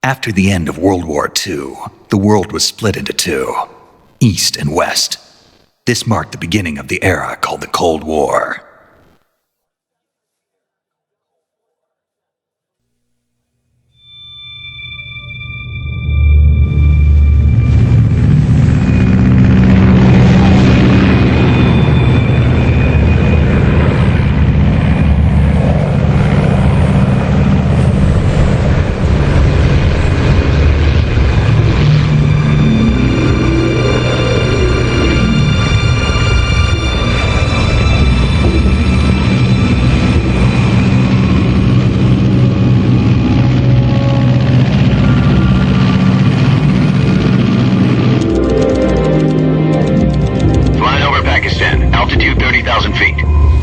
After the end of World War II, the world was split into two, East and West. This marked the beginning of the era called the Cold War.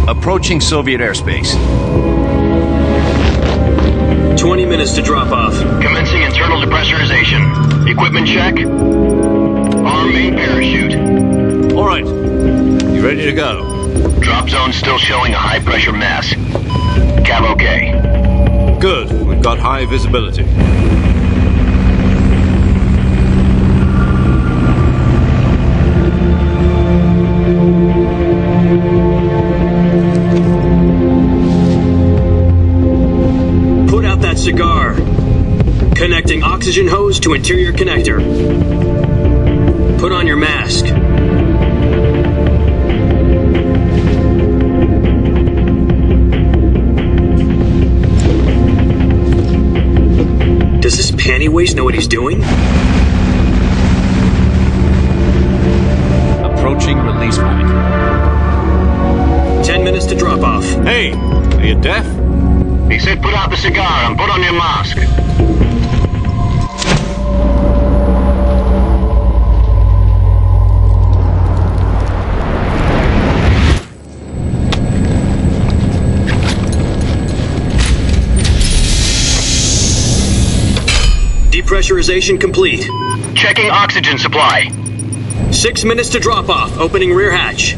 Approaching Soviet airspace. 20 minutes to drop off. Commencing internal depressurization. Equipment check. Arm main parachute. All right. You ready to go? Drop zone still showing a high pressure mass. Cav okay. Good. We've got high visibility. Cigar. Connecting oxygen hose to interior connector. Put on your mask. Does this panty waste know what he's doing? Approaching release point. 10 minutes to drop off. Hey, are you deaf? He said put out the cigar and put on your mask. Depressurization complete. Checking oxygen supply. 6 minutes to drop off. Opening rear hatch.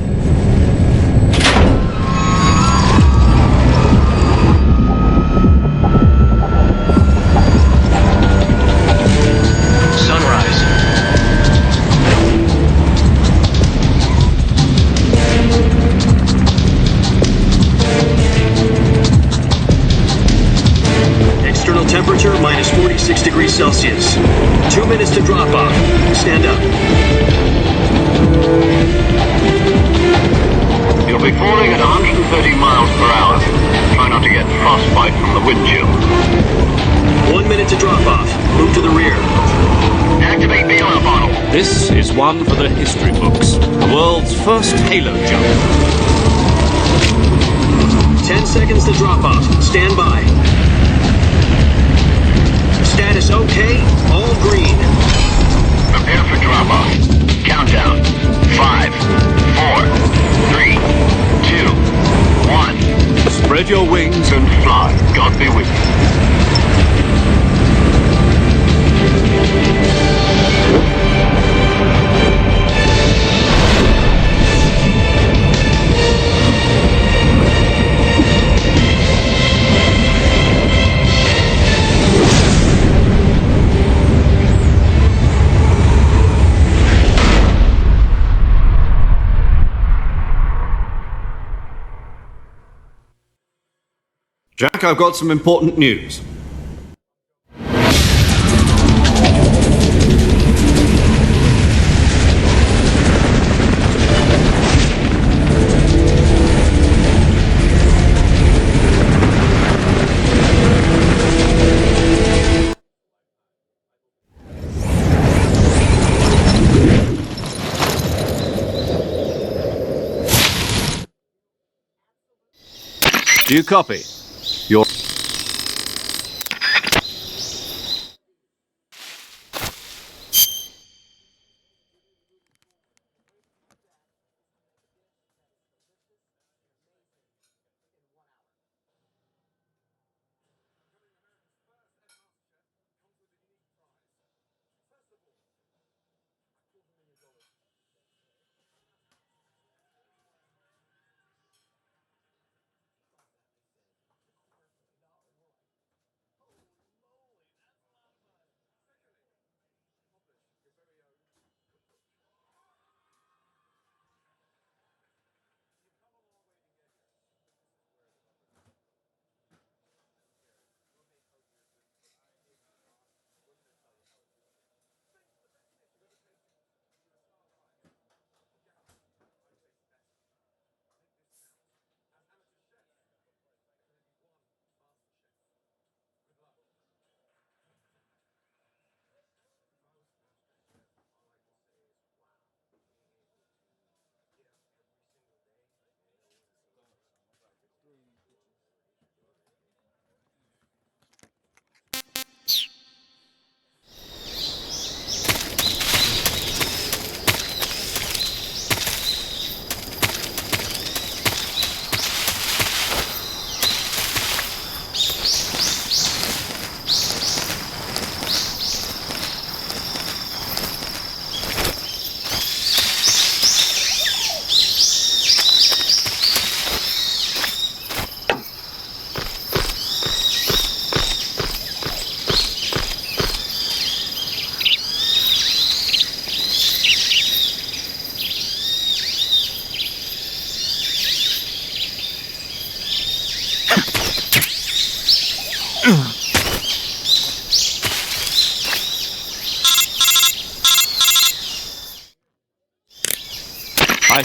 Temperature minus 46 degrees Celsius. 2 minutes to drop off. Stand up. You'll be falling at 130 miles per hour. Try not to get frostbite from the wind chill. 1 minute to drop off. Move to the rear. Activate bailout bottle. This is one for the history books. The world's first halo jump. 10 seconds to drop off. Stand by. Status okay, all green. Prepare for drop-off. Countdown. 5, 4, 3, 2, 1. Spread your wings And fly. God be with you. Jack, I've got some important news. Do you copy? Your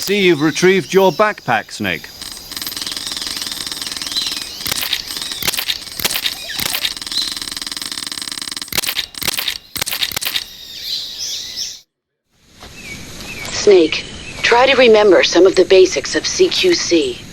see you've retrieved your backpack, Snake. Snake, try to remember some of the basics of CQC.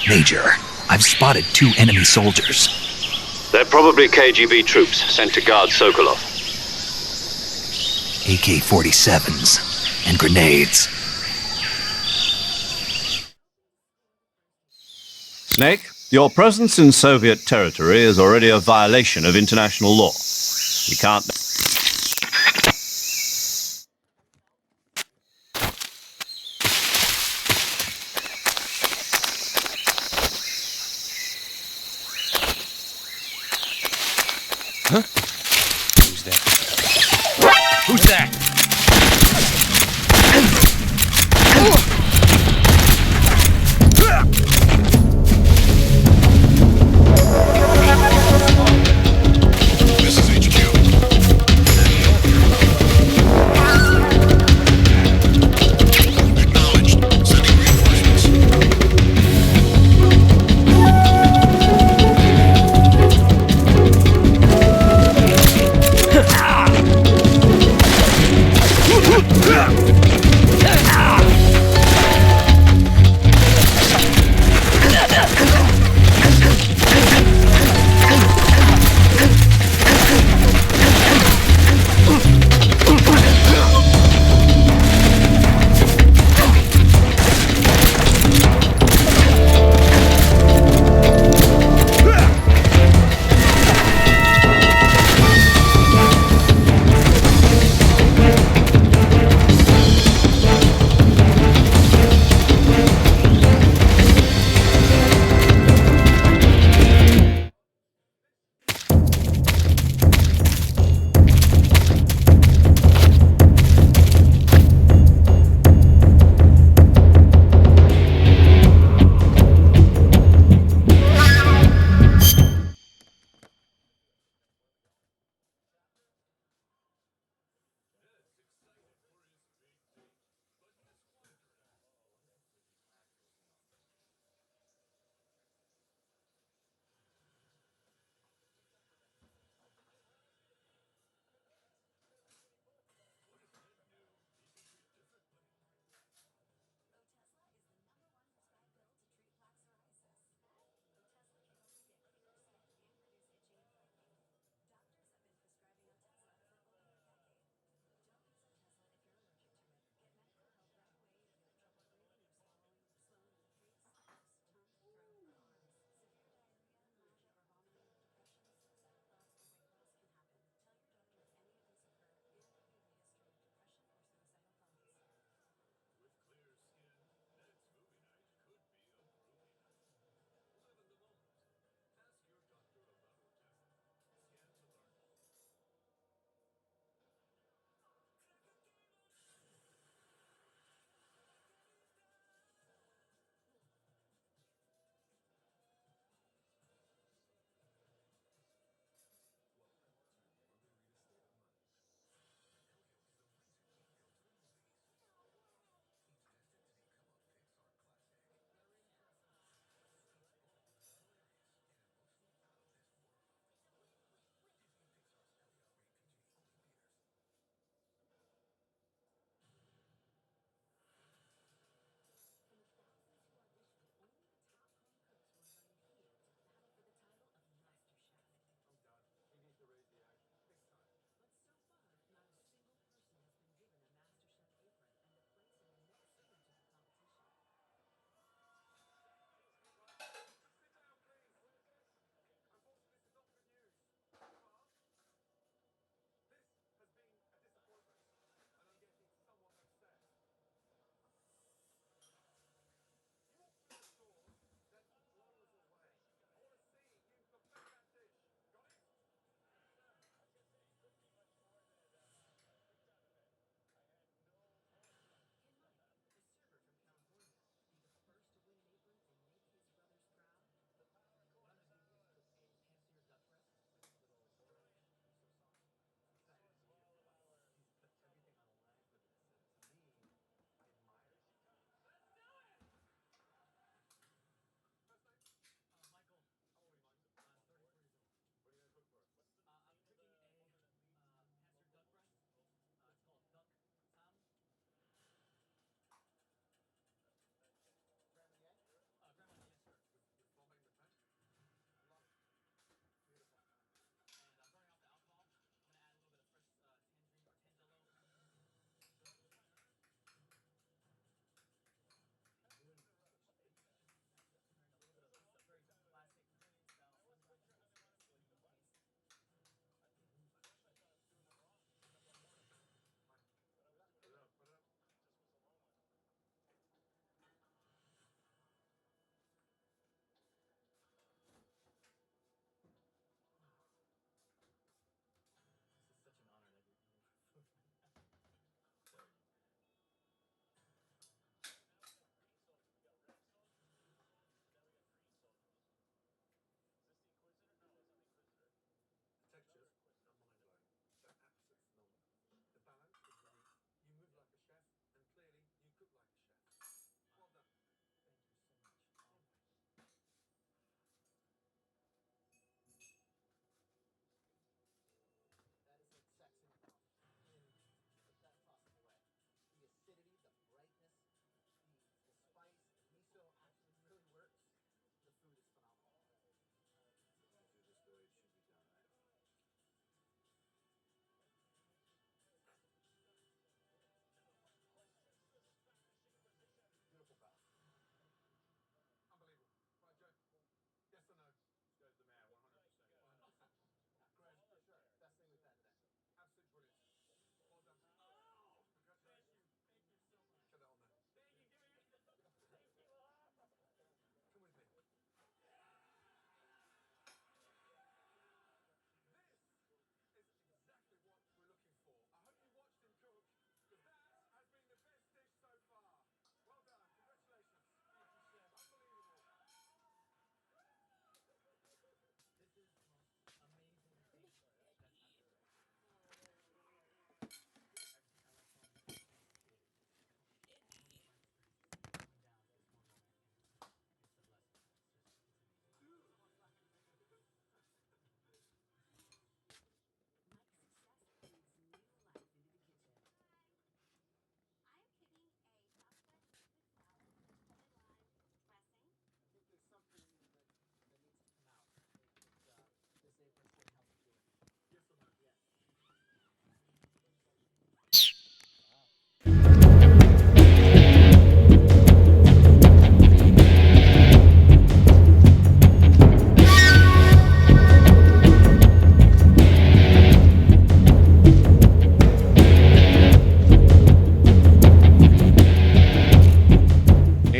Major, I've spotted 2 enemy soldiers. They're probably KGB troops sent to guard Sokolov. AK-47s and grenades. Snake, your presence in Soviet territory is already a violation of international law. You can't... Huh? Who's that? Who's that? This is HQ.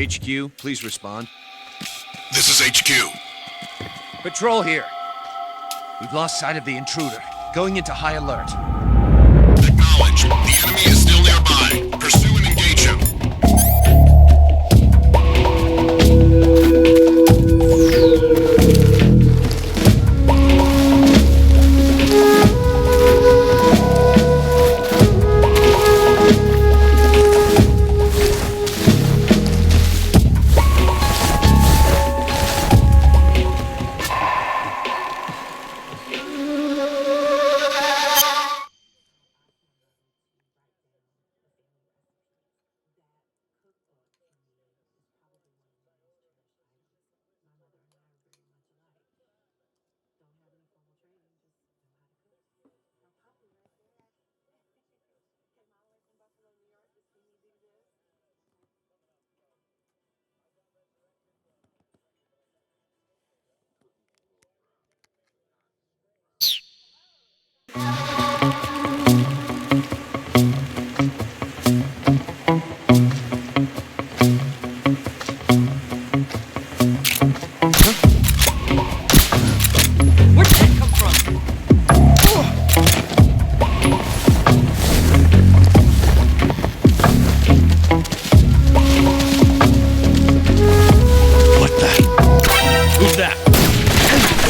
HQ, please respond. This is HQ. Patrol here. We've lost sight of the intruder. Going into high alert. Acknowledged. The enemy is still nearby. Pursue and engage him.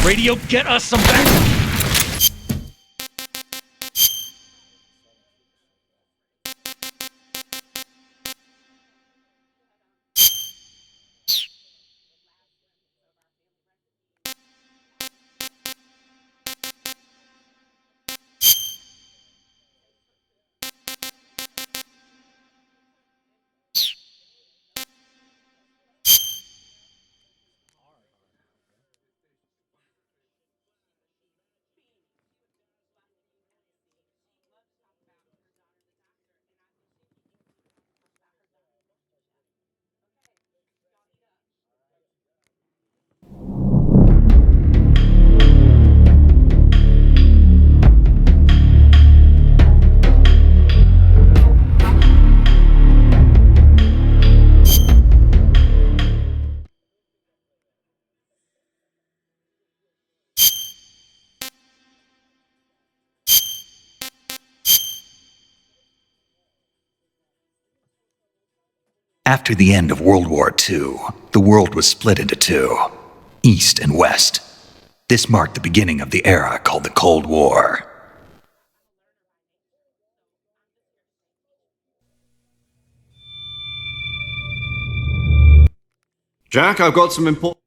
Radio, get us some back. After the end of World War II, the world was split into two, East and West. This marked the beginning of the era called the Cold War. Jack, I've got some important...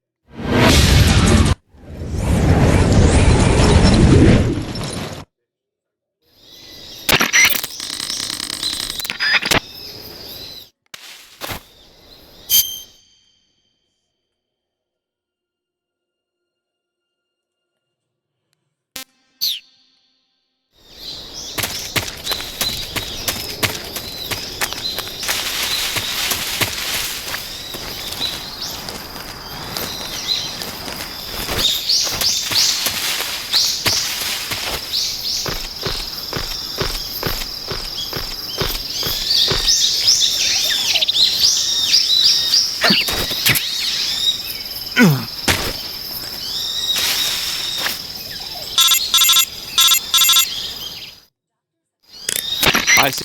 I see.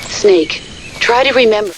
Snake, try to remember.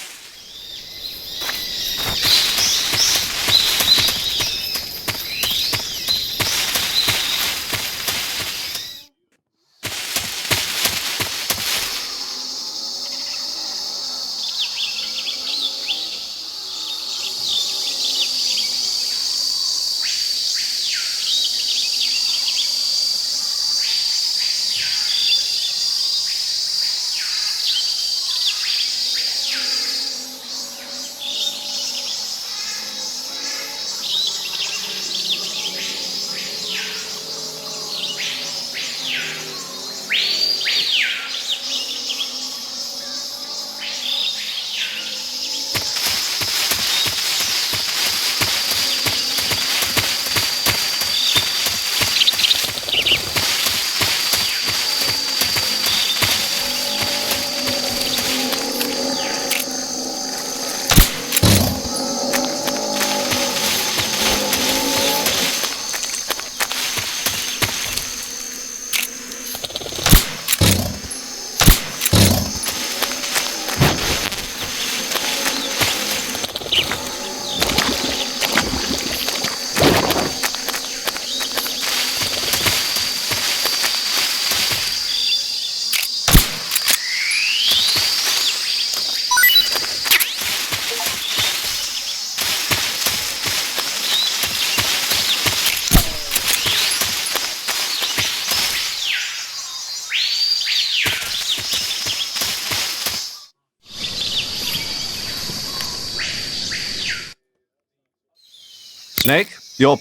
Snake, your...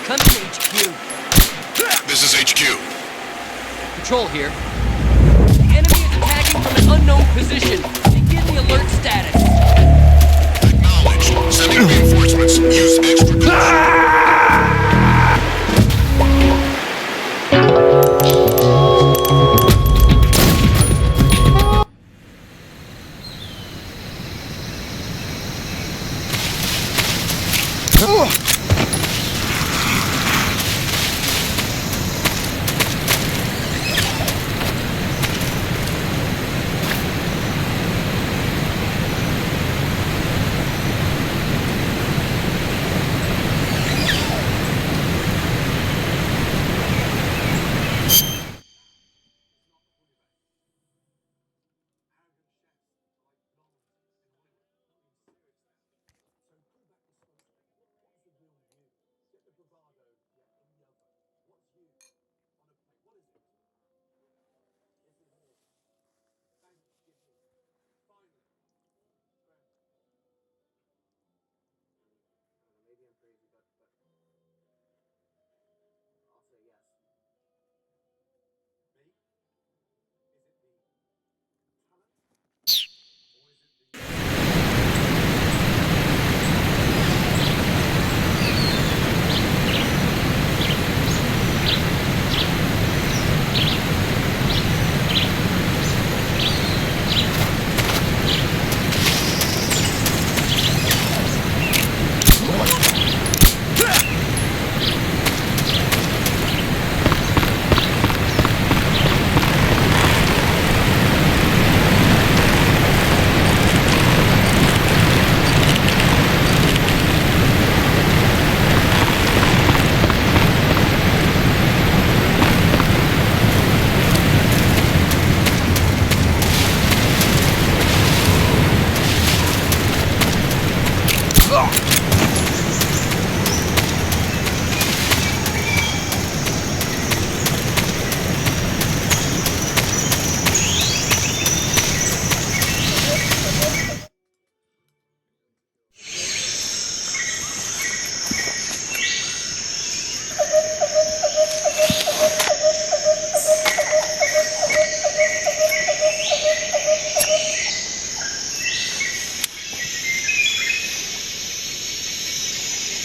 Come to HQ. This is HQ. Patrol here. The enemy is attacking from an unknown position. Begin the alert status. Acknowledged. Sending reinforcements. Use extra caution.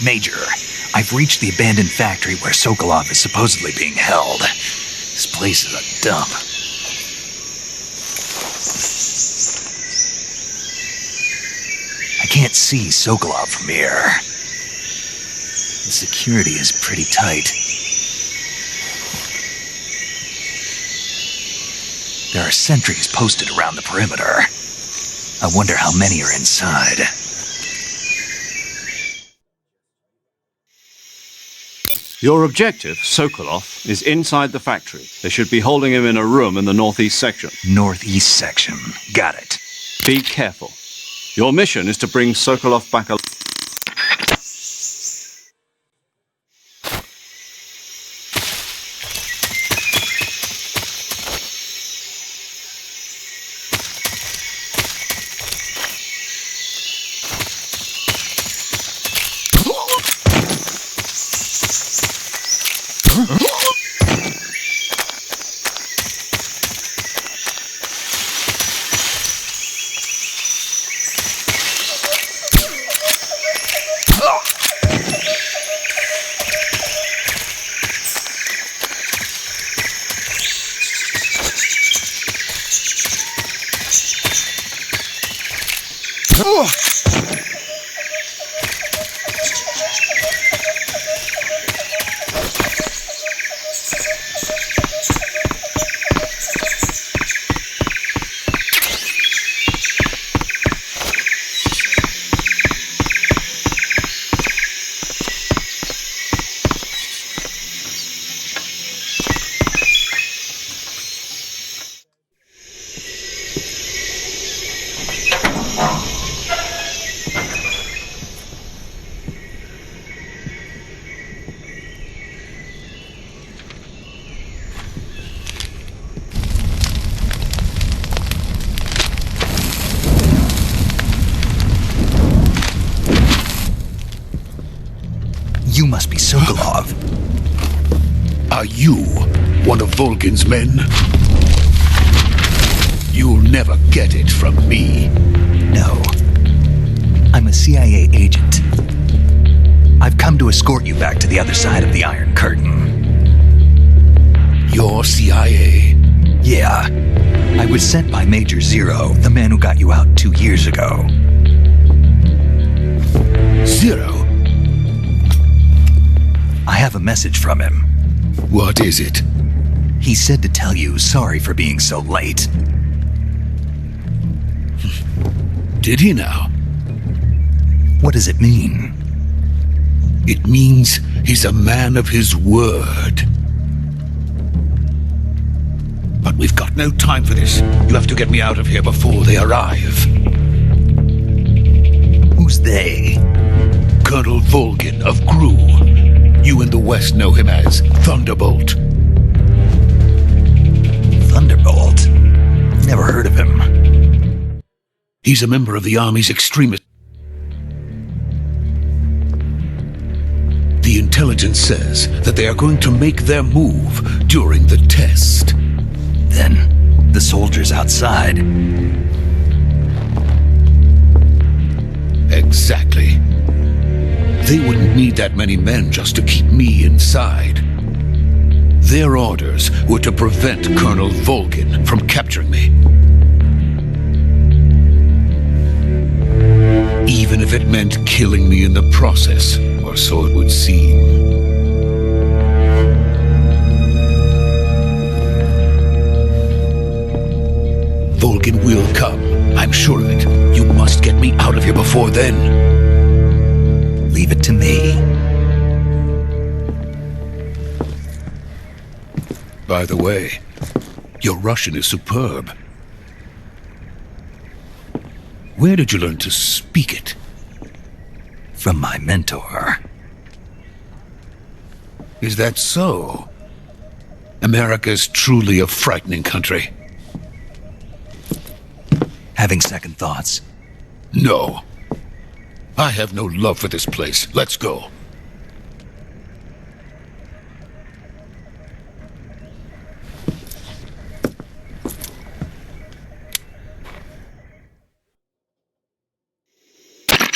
Major, I've reached the abandoned factory where Sokolov is supposedly being held. This place is a dump. I can't see Sokolov from here. The security is pretty tight. There are sentries posted around the perimeter. I wonder how many are inside. Your objective, Sokolov, is inside the factory. They should be holding him in a room in the northeast section. Northeast section. Got it. Be careful. Your mission is to bring Sokolov back alive. You must be Sokolov. Are you one of Volgin's men? You'll never get it from me. No. I'm a CIA agent. I've come to escort you back to the other side of the Iron Curtain. You're CIA? Yeah. I was sent by Major Zero, the man who got you out 2 years ago. Zero? I have a message from him. What is it? He said to tell you sorry for being so late. Did he now? What does it mean? It means he's a man of his word. But we've got no time for this. You have to get me out of here before they arrive. Who's they? Colonel Volgin of GRU. You in the West know him as Thunderbolt. Thunderbolt? Never heard of him. He's a member of the Army's extremist. The intelligence says that they are going to make their move during the test. Then, the soldiers outside. Exactly. They wouldn't need that many men just to keep me inside. Their orders were to prevent Colonel Volgin from capturing me. Even if it meant killing me in the process, or so it would seem. Volgin will come, I'm sure of it. You must get me out of here before then. Leave it to me. By the way, your Russian is superb. Where did you learn to speak it? from my mentor. Is that so? America's truly a frightening country. Having second thoughts? No. I have no love for this place. Let's go.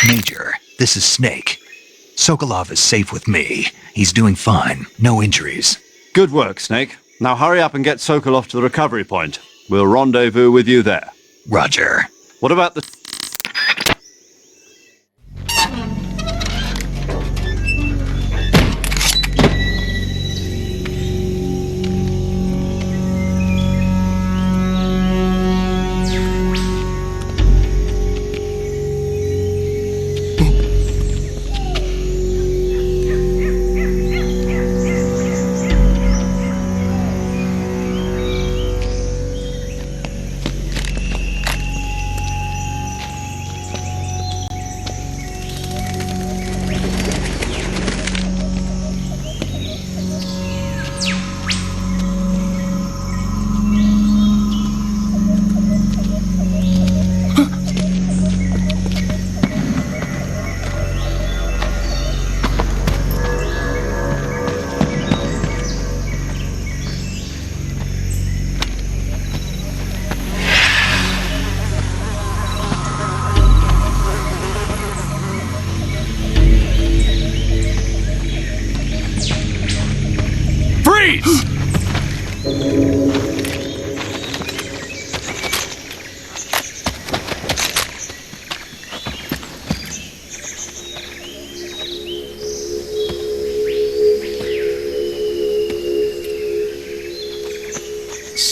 Major, this is Snake. Sokolov is safe with me. He's doing fine. No injuries. Good work, Snake. Now hurry up and get Sokolov to the recovery point. We'll rendezvous with you there. Roger. What about the...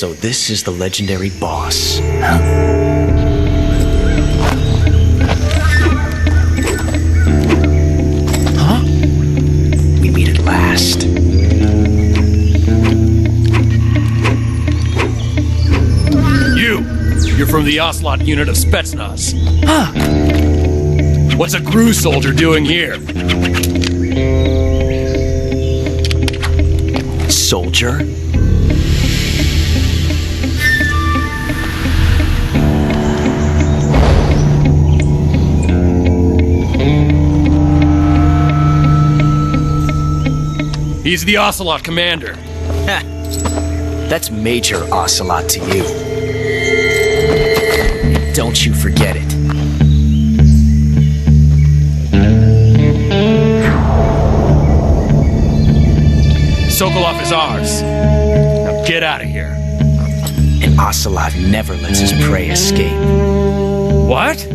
So this is the legendary boss. Huh? We meet at last. You're from the Ocelot unit of Spetsnaz. Huh. What's a GRU soldier doing here? Soldier? He's the Ocelot commander. Ha! That's Major Ocelot to you. Don't you forget it. Sokolov is ours. Now get out of here. And Ocelot never lets his prey escape. What?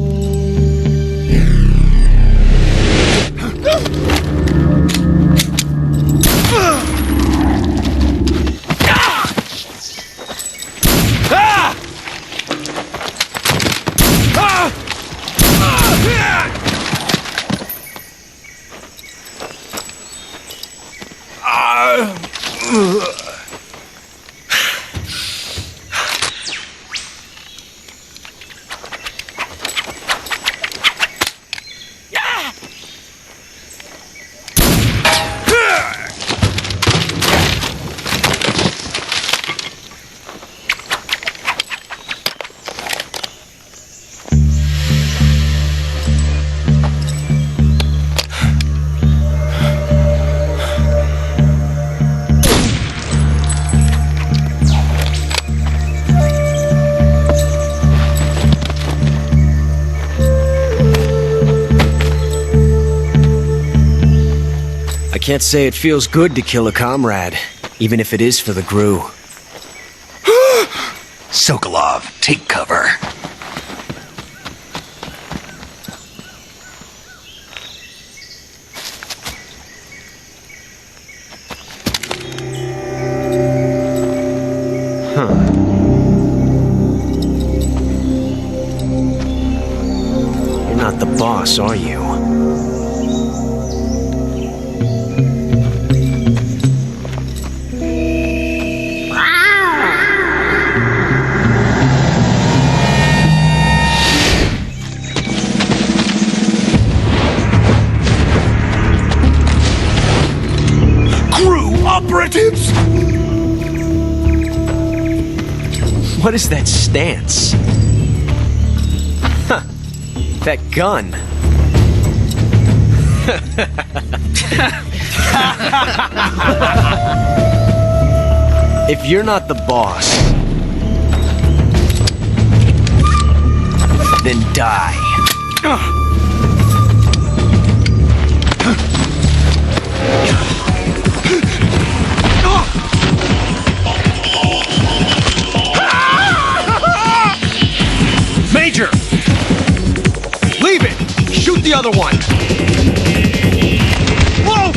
I can't say it feels good to kill a comrade, even if it is for the GRU. Sokolov, take cover. You're not the boss, are you? operatives! What is that stance? Huh. That gun. If you're not the boss, then die. Major! Leave it! Shoot the other one! Whoa!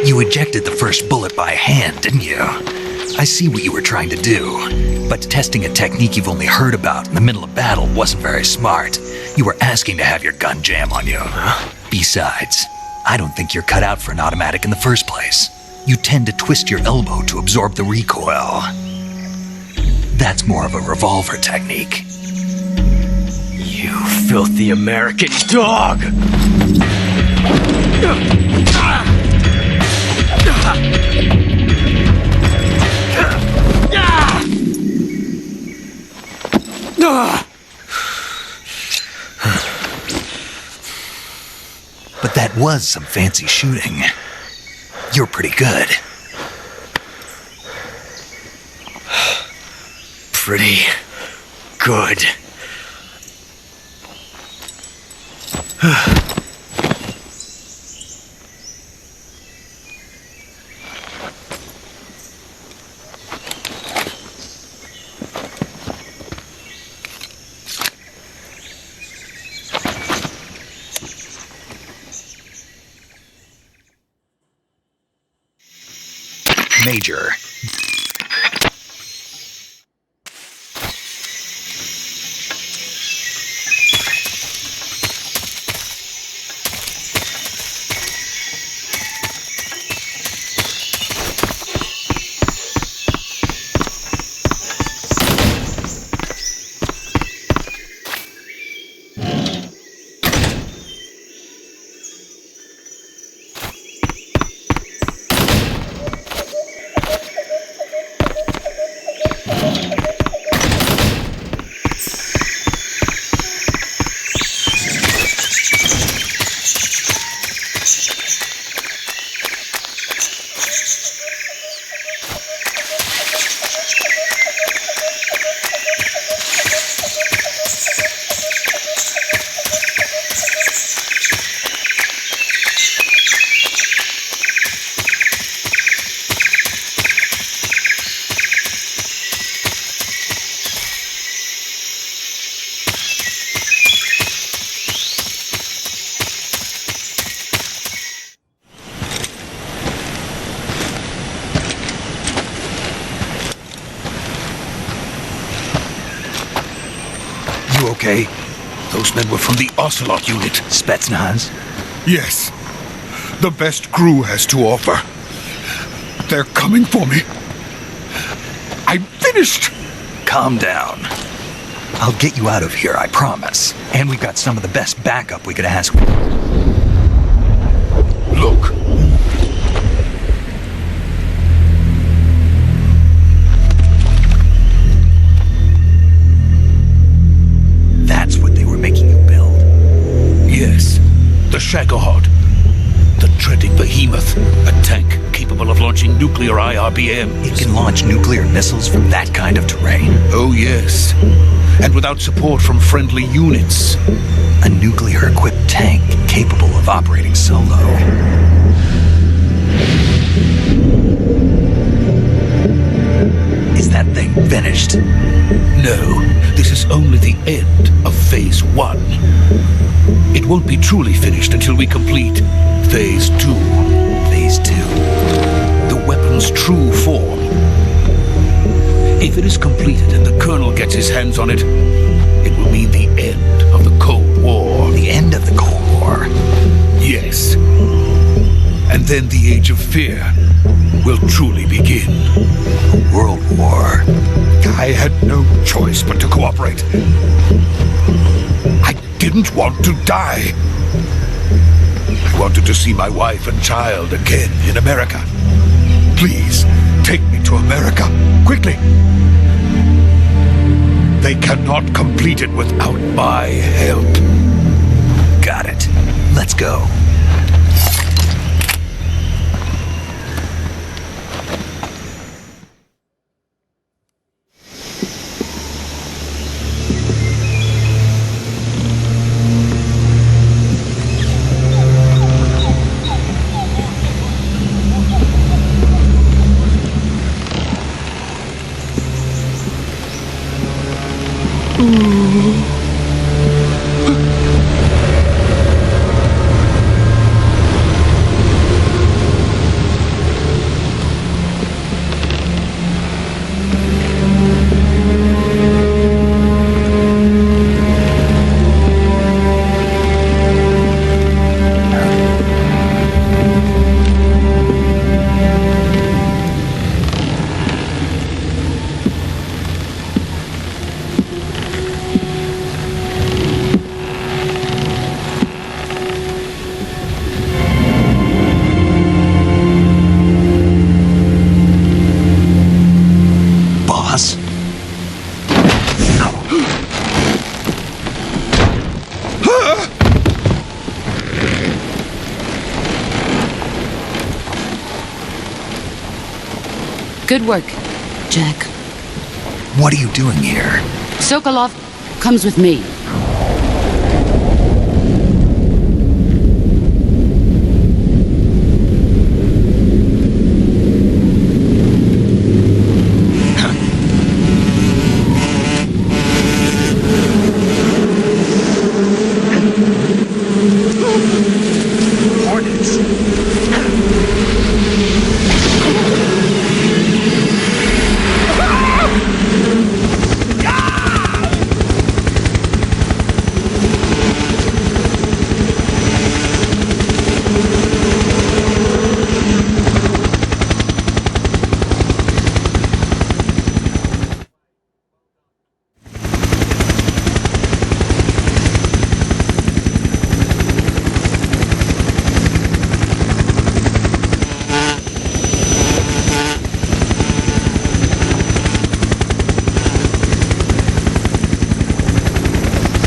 You ejected the first bullet by hand, didn't you? I see what you were trying to do, but testing a technique you've only heard about in the middle of battle wasn't very smart. You were asking to have your gun jam on you. Besides, I don't think you're cut out for an automatic in the first place. You tend to twist your elbow to absorb the recoil. That's more of a revolver technique. You filthy American dog! But that was some fancy shooting. You're pretty good. Pretty good. Major. You okay? Those men were from the Ocelot unit. Spetsnaz? Yes. The best crew has to offer. They're coming for me. I'm finished! Calm down. I'll get you out of here, I promise. And we've got some of the best backup we could ask. Look. That's what they were making you build. Yes. The Shagohod. The dreaded behemoth, a tank capable of launching nuclear IRBMs. It can launch nuclear missiles from that kind of terrain? Oh yes, and without support from friendly units. A nuclear-equipped tank capable of operating solo. Is that thing finished? No, this is only the end of Phase 1. It won't be truly finished until we complete Phase 2. Phase 2. The weapon's true form. If it is completed and the Colonel gets his hands on it, it will mean the end of the Cold War. The end of the Cold War? Yes. And then the Age of Fear will truly begin. A world war. I had no choice but to cooperate. I didn't want to die. I wanted to see my wife and child again in America. Please, take me to America, quickly. They cannot complete it without my help. Got it. Let's go. Good work, Jack. What are you doing here? Sokolov comes with me.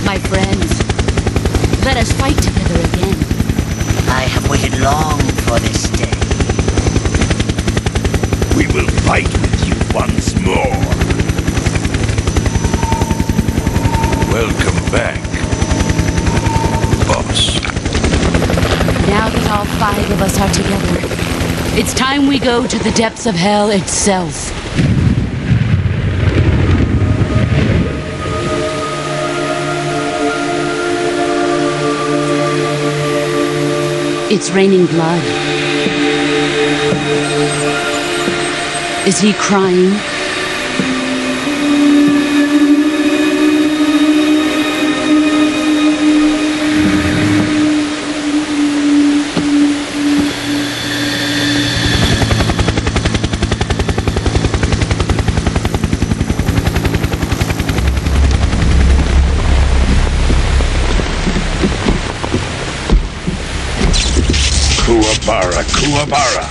My friends, let us fight together again. I have waited long for this day. We will fight with you once more. Welcome back, boss. Now that all 5 of us are together, it's time we go to the depths of hell itself. It's raining blood. Is he crying? Kuwabara, Kuwabara.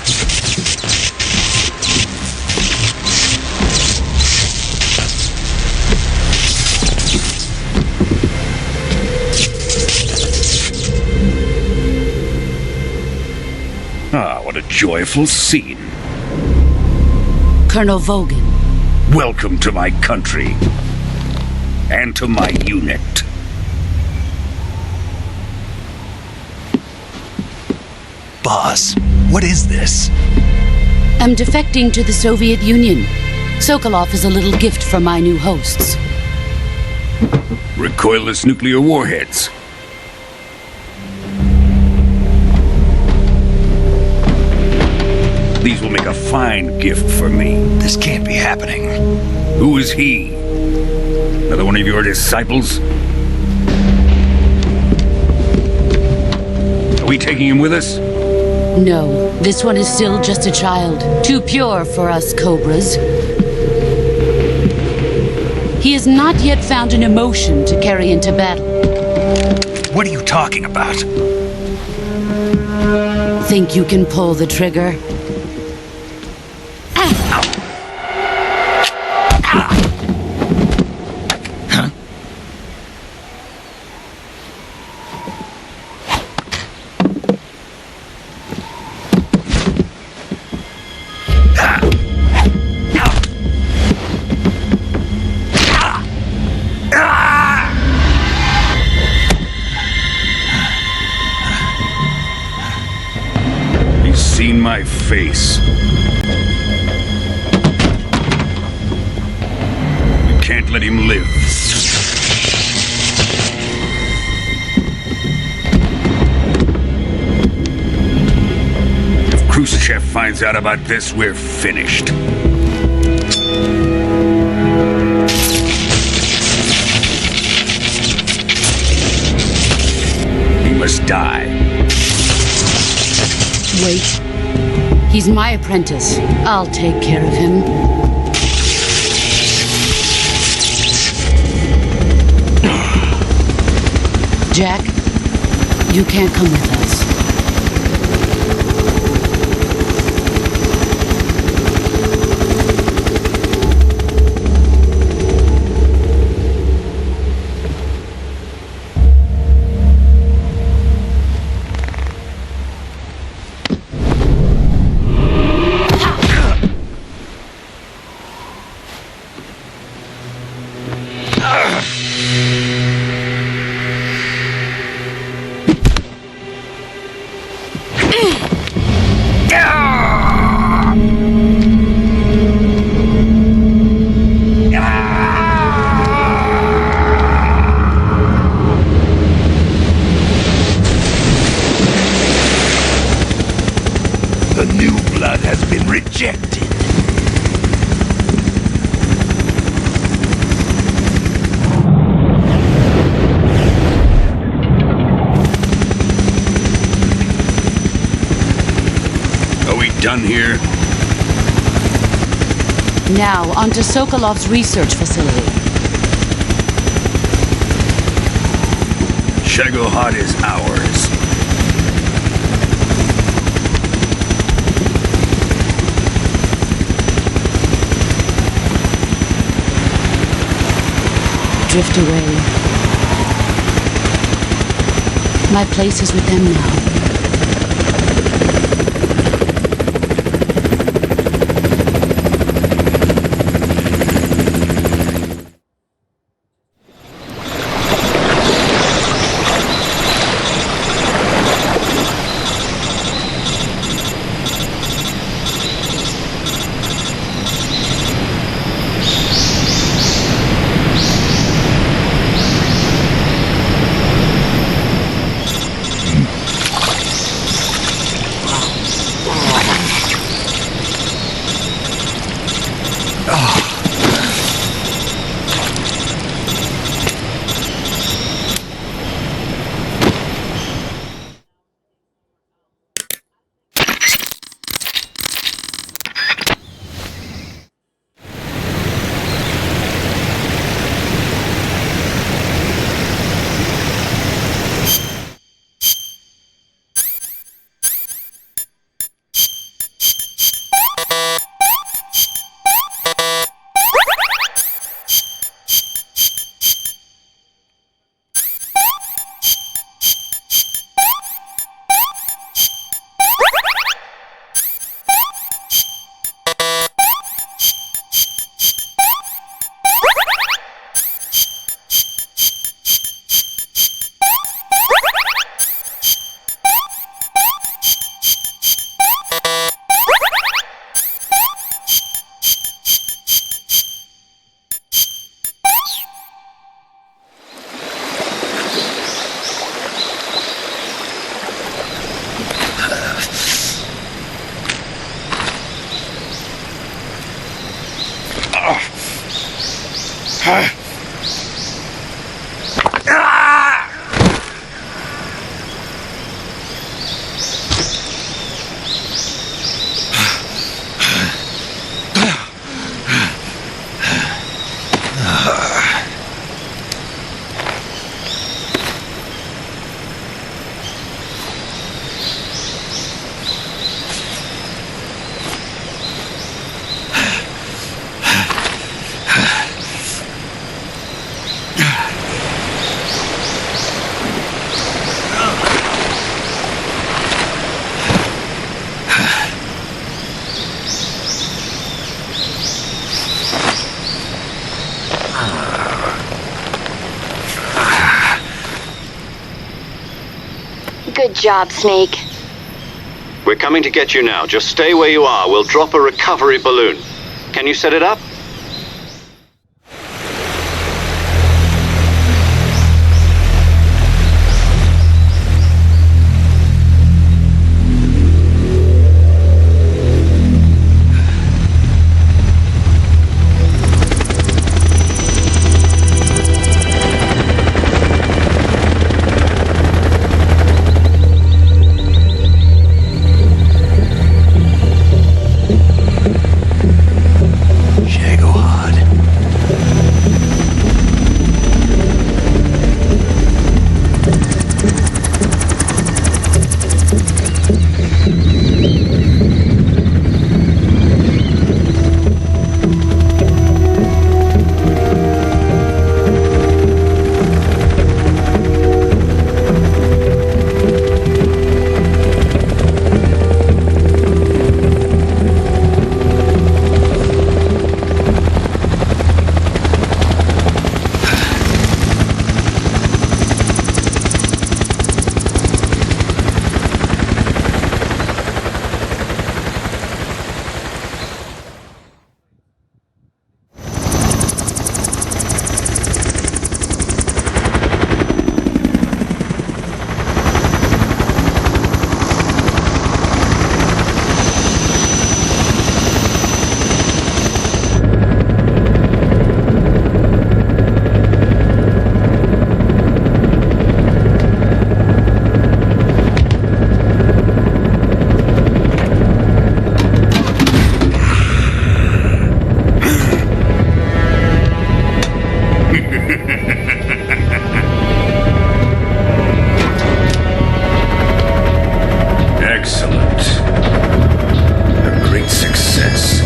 joyful scene. Colonel Volgin. Welcome to my country. And to my unit. Boss, what is this? I'm defecting to the Soviet Union. Sokolov is a little gift from my new hosts. Recoilless nuclear warheads. These will make a fine gift for me. This can't be happening. Who is he? Another one of your disciples? Are we taking him with us? No, this one is still just a child. Too pure for us Cobras. He has not yet found an emotion to carry into battle. What are you talking about? Think you can pull the trigger? Seen my face. We can't let him live. If Khrushchev finds out about this, we're finished. He must die. Wait. He's my apprentice. I'll take care of him. Jack, you can't come with us. The new blood has been rejected. Are we done here? Now, onto Sokolov's research facility. Shagohod is ours. Drift away. My place is with them now. Good job, Snake. We're coming to get you now. Just stay where you are. We'll drop a recovery balloon. Can you set it up? Excellent. A great success.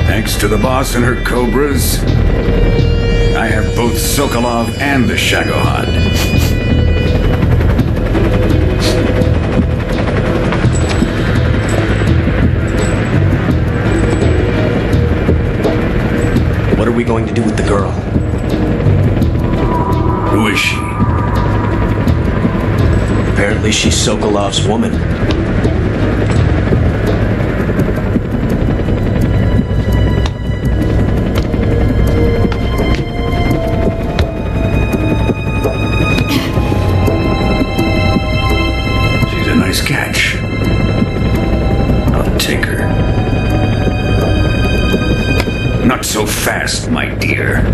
Thanks to the boss and her cobras, I have both Sokolov and the Shagohod. What are we going to do with the girl? Who is she? Apparently she's Sokolov's woman. She's a nice catch. I'll take her. Not so fast, my dear.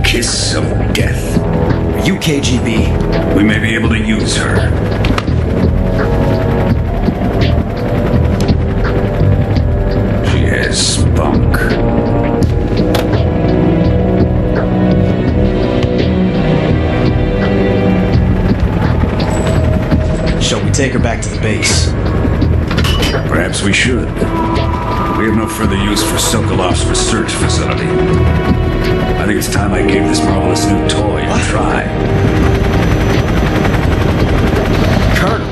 Kiss of death. You KGB. We may be able to use her. She has spunk. Shall we take her back to the base? Perhaps we should. We have no further use for Sokolov's research facility. I think it's time I gave this marvelous new toy a try. Colonel,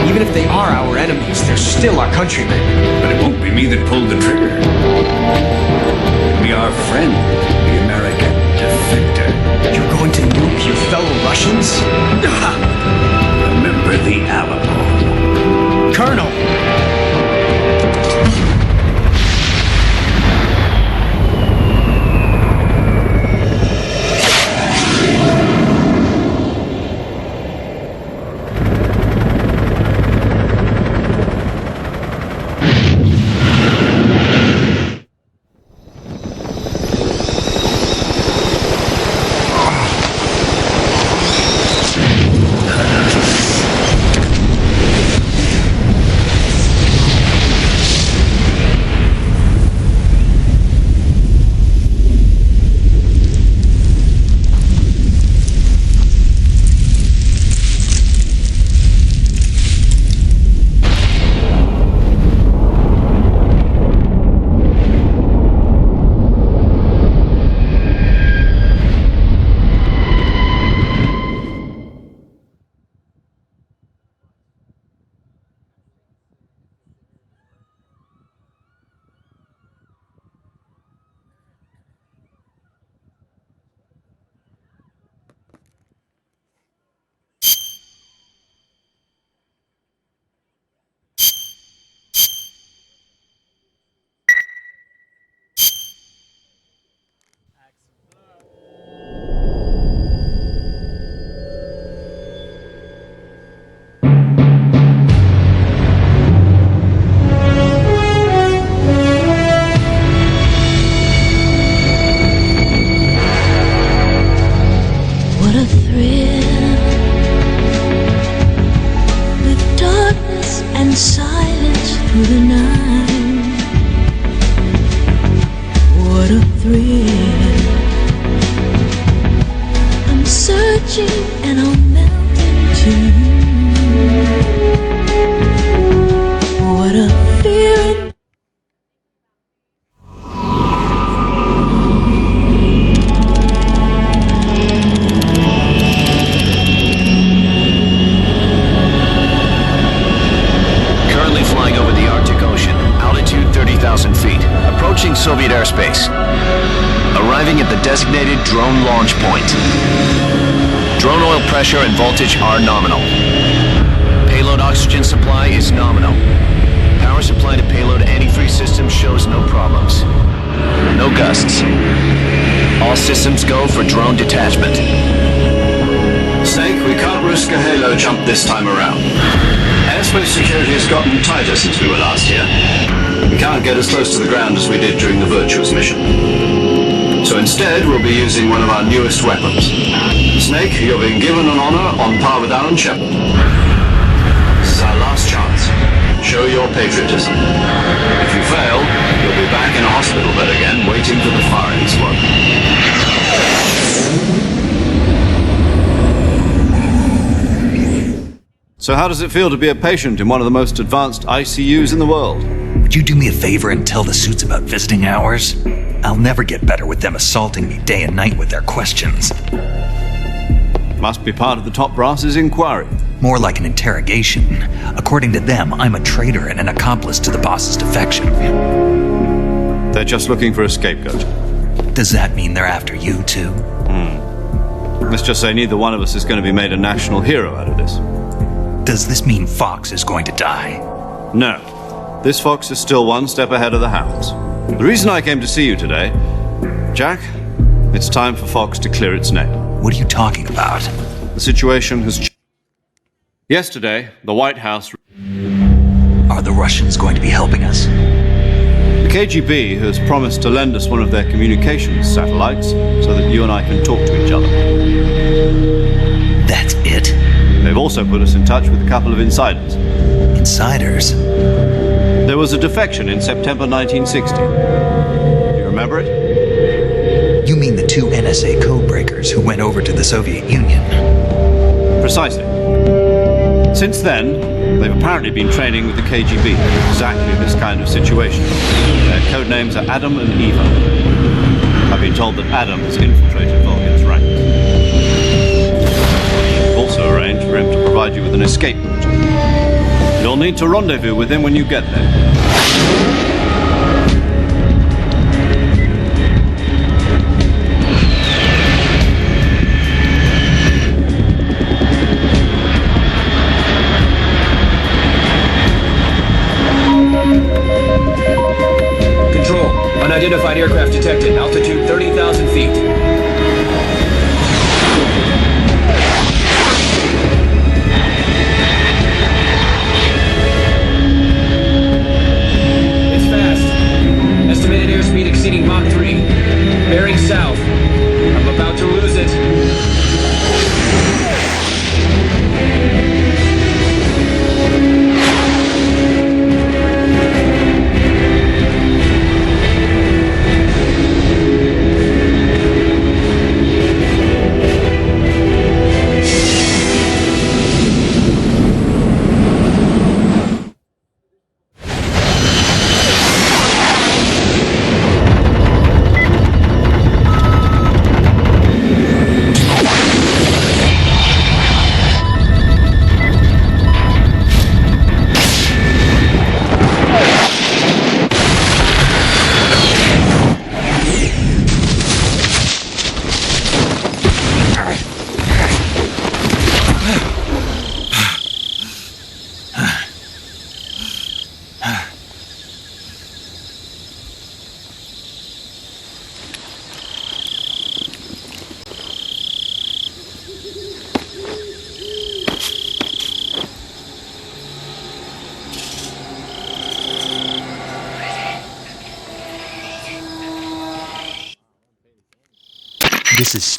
even if they are our enemies, they're still our countrymen. But it won't be me that pulled the trigger. It'll be our friend, the American defector. You're going to nuke your fellow Russians? Remember the Alamo. Colonel! Soviet airspace. Arriving at the designated drone launch point. Drone oil pressure and voltage are nominal. Payload oxygen supply is nominal. Power supply to payload antifreeze system shows no problems. No gusts. All systems go for drone detachment. Snake, we can't risk a halo jump this time around. Airspace security has gotten tighter since we were last here. We can't get as close to the ground as we did during the Virtuous mission. So instead, we'll be using one of our newest weapons. Snake, you're being given an honor on par with Alan Shepard. This is our last chance. Show your patriotism. If you fail, you'll be back in a hospital bed again, waiting for the firing squad. So how does it feel to be a patient in one of the most advanced ICUs in the world? Would you do me a favor and tell the suits about visiting hours? I'll never get better with them assaulting me day and night with their questions. Must be part of the top brass's inquiry. More like an interrogation. According to them, I'm a traitor and an accomplice to the boss's defection. They're just looking for a scapegoat. Does that mean they're after you, too? Let's just say neither one of us is going to be made a national hero out of this. Does this mean Fox is going to die? No. This fox is still one step ahead of the hounds. The reason I came to see you today, Jack, it's time for Fox to clear its name. What are you talking about? The situation has changed. Yesterday, the White House... Are the Russians going to be helping us? The KGB has promised to lend us one of their communications satellites so that you and I can talk to each other. That's it? They've also put us in touch with a couple of insiders. Insiders? There was a defection in September 1960. Do you remember it? You mean the two NSA codebreakers who went over to the Soviet Union? Precisely. Since then, they've apparently been training with the KGB in exactly this kind of situation. Their code names are Adam and Eva. I've been told that Adam has infiltrated Vulcan's ranks. We've also arranged for him to provide you with an escape route. You'll need to rendezvous with him when you get there. Control. Unidentified aircraft detected. Altitude 30,000 feet. Estimated airspeed exceeding Mach 3. Bearing south. I'm about to lose it. This is...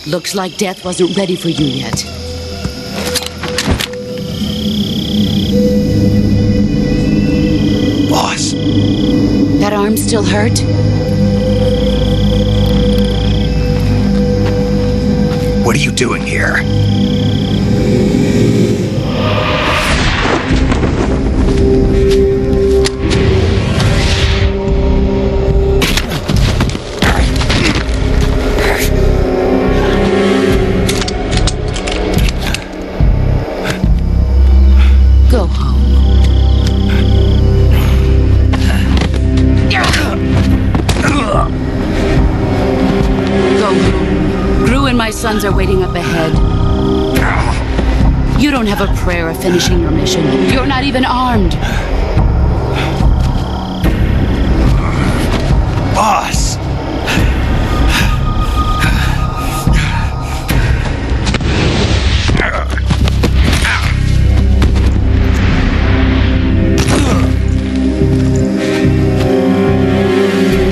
Looks like death wasn't ready for you yet. Boss. That arm still hurt? What are you doing here? Go home. Go home. Gru and my sons are waiting up ahead. You don't have a prayer of finishing your mission. You're not even armed. Boss!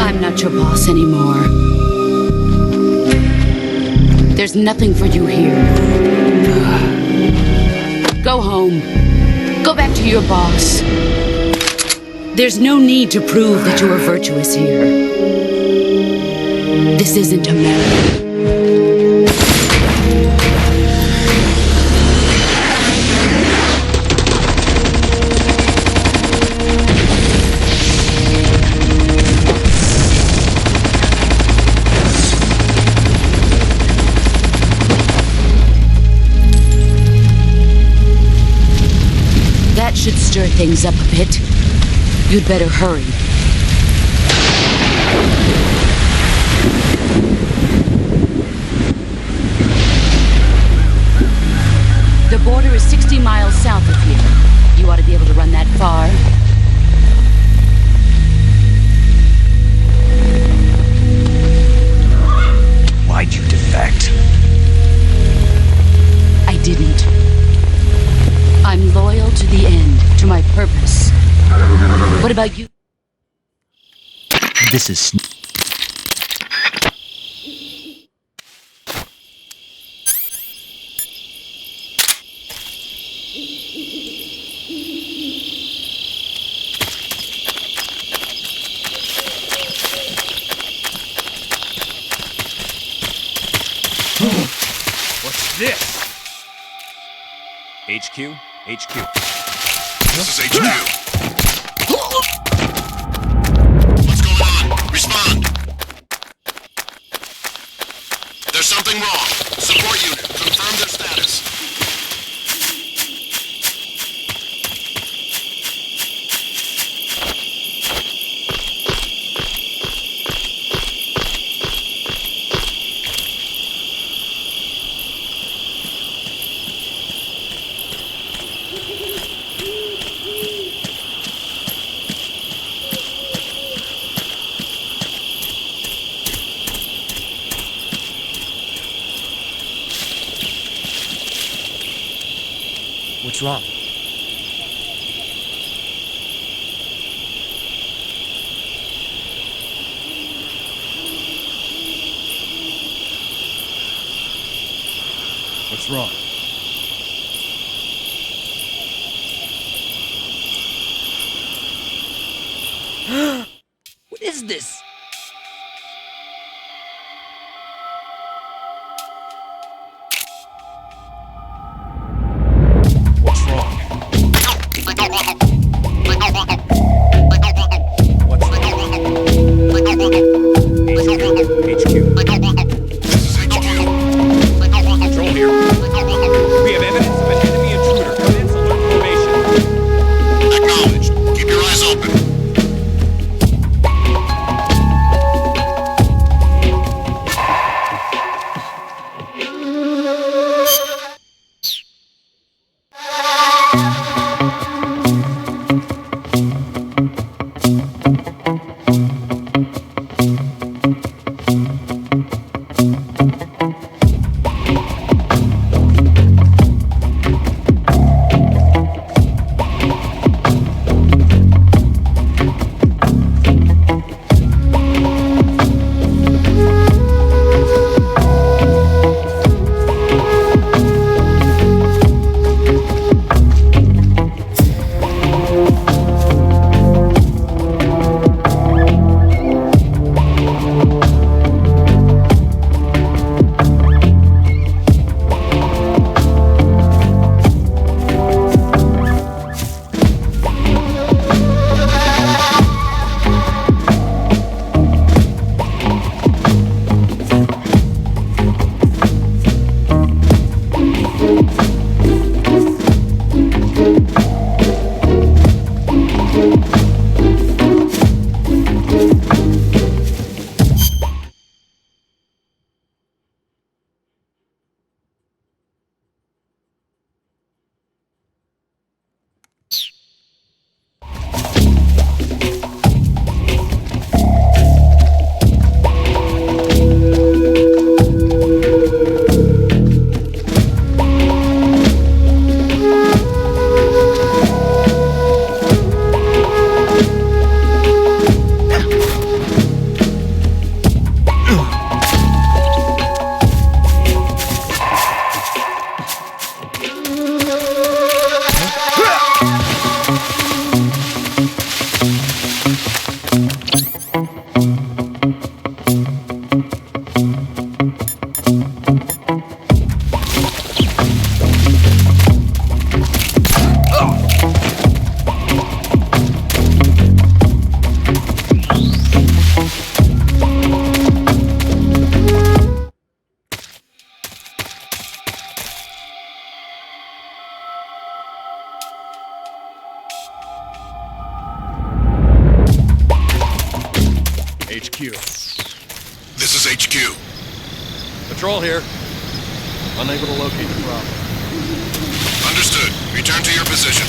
I'm not your boss anymore. There's nothing for you here. Go home. Go back to your boss. There's no need to prove that you are virtuous here. This isn't America. That should stir things up a bit. You'd better hurry. The border is 60 miles south of here. You ought to be able to run that far. Why'd you defect? I didn't. I'm loyal to the end, to my purpose. What about you? This is... What's this? HQ? HQ. This is HQ. What's going on? Respond. There's something wrong. Support unit, confirm their status. What's wrong? What's wrong? What is this? What's wrong? HQ. Control here. We have evidence of an enemy intruder. Commence alert formation. Acknowledged. Keep your eyes open. HQ. This is HQ. Patrol here. Unable to locate the problem. Understood. Return to your position.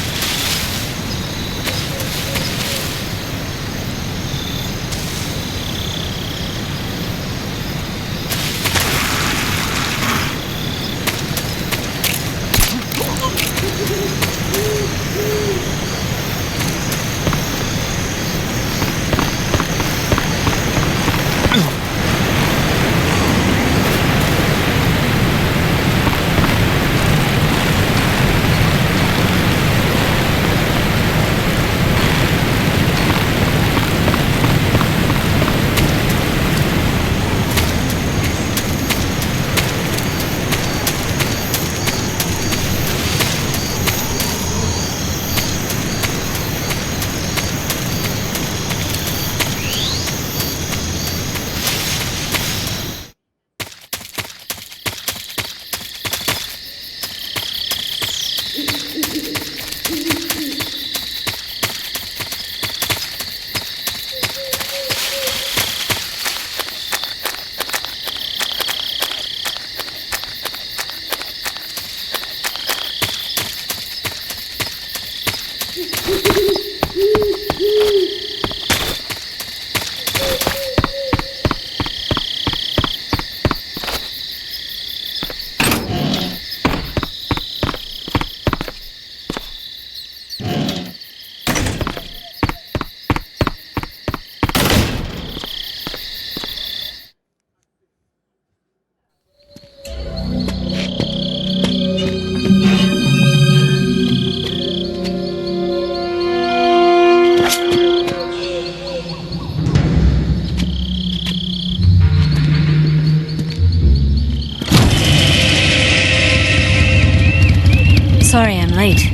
late.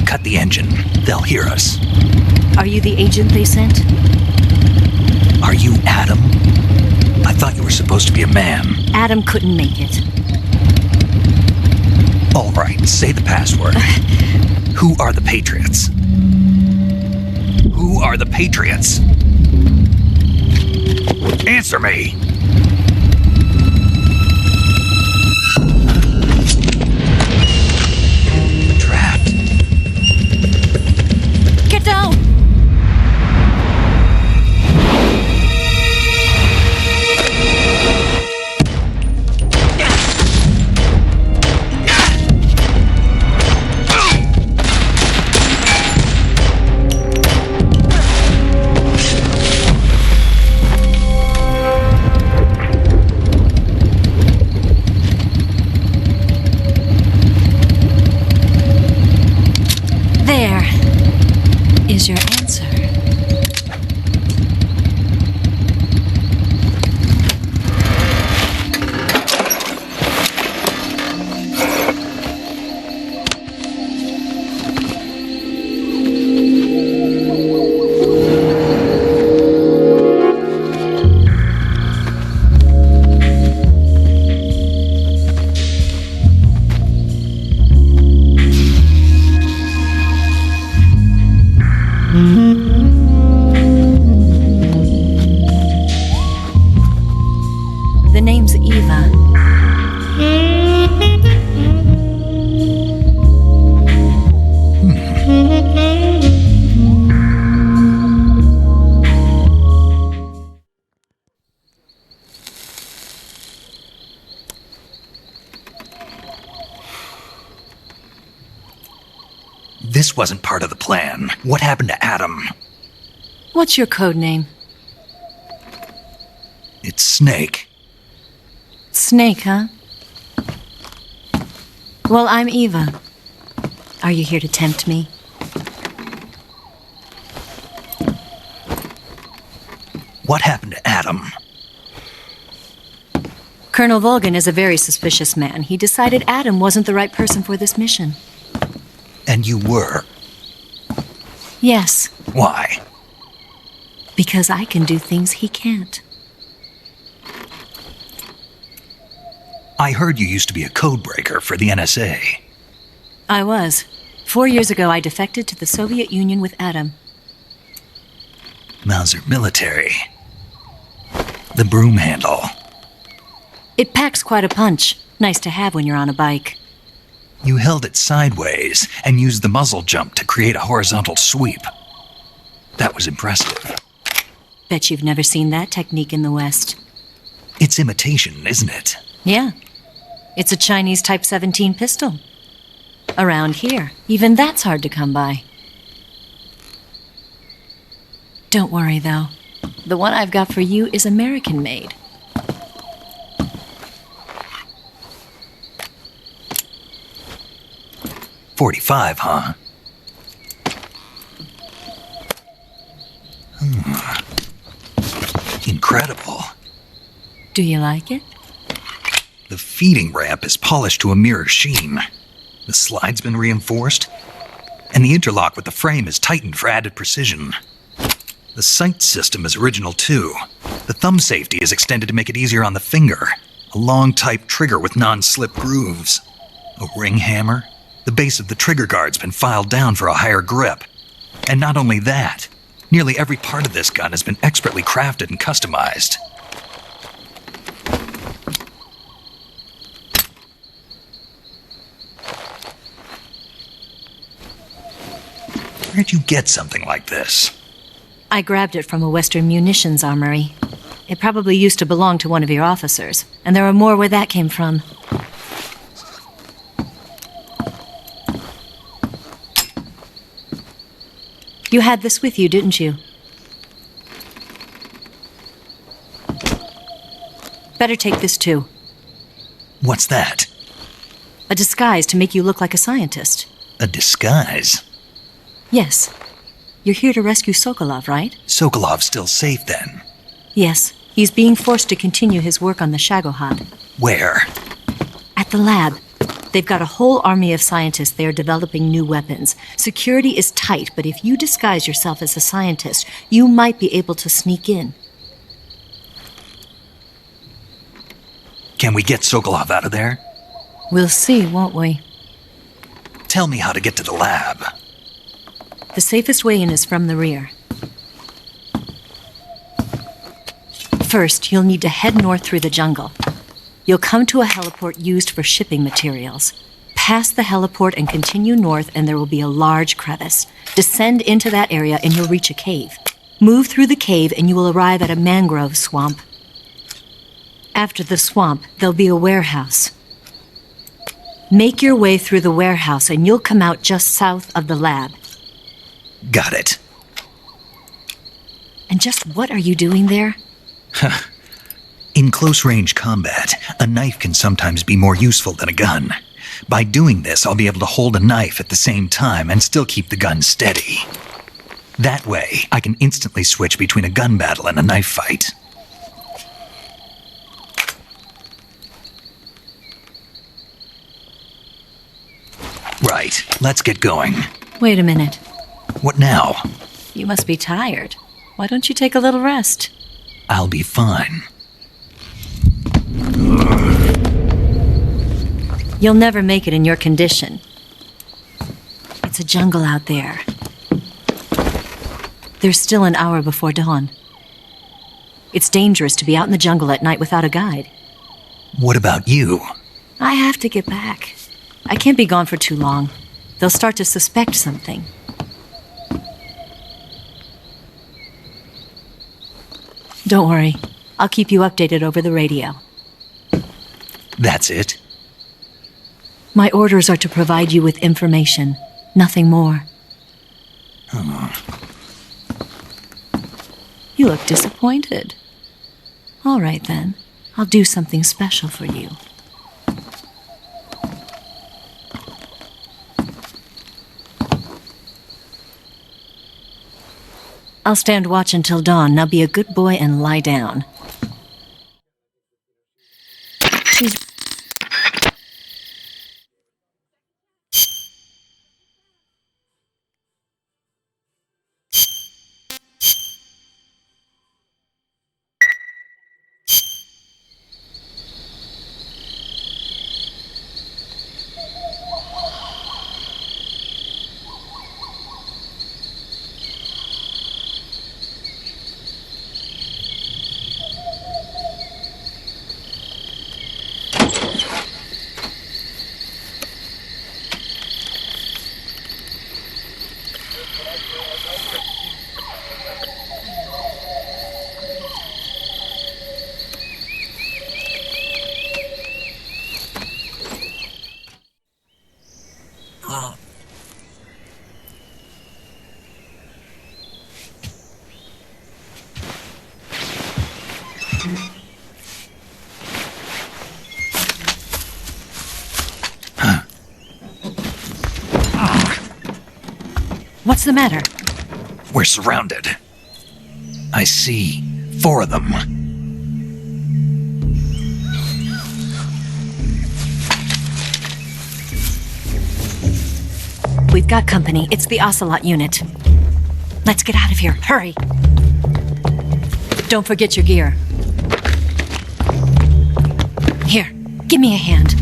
Cut the engine. They'll hear us. Are you the agent they sent? Are you Adam? I thought you were supposed to be a man. Adam couldn't make it. All right, say the password. Who are the Patriots? Who are the Patriots? Answer me! Trapped. Get down! There is your answer. The name's Eva. This wasn't part of the plan. What happened to Adam? What's your code name? It's Snake. Snake, huh? Well, I'm Eva. Are you here to tempt me? What happened to Adam? Colonel Volgan is a very suspicious man. He decided Adam wasn't the right person for this mission. And you were? Yes, Why? because I can do things he can't. I heard you used to be a codebreaker for the NSA. I was. 4 years ago, I defected to the Soviet Union with Adam. Mauser military. The broom handle. It packs quite a punch. Nice to have when you're on a bike. You held it sideways and used the muzzle jump to create a horizontal sweep. That was impressive. Bet you've never seen that technique in the West. It's imitation, isn't it? Yeah. It's a Chinese Type 17 pistol. Around here, even that's hard to come by. Don't worry, though. The one I've got for you is American-made. .45, huh? Incredible. Do you like it? The feeding ramp is polished to a mirror sheen. The slide's been reinforced, and the interlock with the frame is tightened for added precision. The sight system is original too. The thumb safety is extended to make it easier on the finger. A long type trigger with non-slip grooves. A ring hammer. The base of the trigger guard's been filed down for a higher grip. And not only that, nearly every part of this gun has been expertly crafted and customized. Where'd you get something like this? I grabbed it from a Western munitions armory. It probably used to belong to one of your officers, and there are more where that came from. You had this with you, didn't you? Better take this too. What's that? A disguise to make you look like a scientist. A disguise? Yes. You're here to rescue Sokolov, right? Sokolov's still safe then? Yes. He's being forced to continue his work on the Shagohod. Where? At the lab. They've got a whole army of scientists there developing new weapons. Security is tight, but if you disguise yourself as a scientist, you might be able to sneak in. Can we get Sokolov out of there? We'll see, won't we? Tell me how to get to the lab. The safest way in is from the rear. First, you'll need to head north through the jungle. You'll come to a heliport used for shipping materials. Pass the heliport and continue north, and there will be a large crevice. Descend into that area and you'll reach a cave. Move through the cave and you will arrive at a mangrove swamp. After the swamp, there'll be a warehouse. Make your way through the warehouse and you'll come out just south of the lab. Got it. And just what are you doing there? In close-range combat, a knife can sometimes be more useful than a gun. By doing this, I'll be able to hold a knife at the same time and still keep the gun steady. That way, I can instantly switch between a gun battle and a knife fight. Right, let's get going. Wait a minute. What now? You must be tired. Why don't you take a little rest? I'll be fine. You'll never make it in your condition. It's a jungle out there. There's still an hour before dawn. It's dangerous to be out in the jungle at night without a guide. What about you? I have to get back. I can't be gone for too long. They'll start to suspect something. Don't worry. I'll keep you updated over the radio. That's it? My orders are to provide you with information, nothing more. You look disappointed. All right, then. I'll do something special for you. I'll stand watch until dawn. Now be a good boy and lie down. What's the matter? We're surrounded. I see 4 of them. We've got company. It's the Ocelot unit. Let's get out of here. Hurry. Don't forget your gear. Here, give me a hand.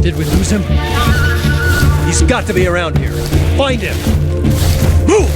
Did we lose him? He's got to be around here. Find him! Move!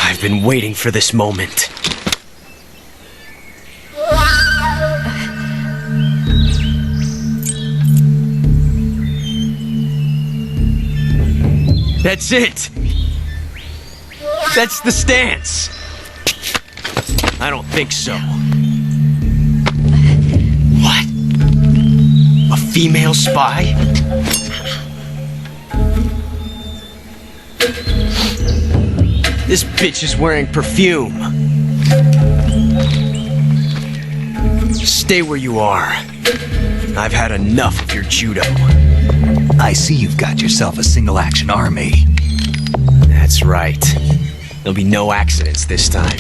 I've been waiting for this moment. That's it! That's the stance! I don't think so. What? A female spy? This bitch is wearing perfume. Stay where you are. I've had enough of your judo. I see you've got yourself a single-action army. That's right. There'll be no accidents this time.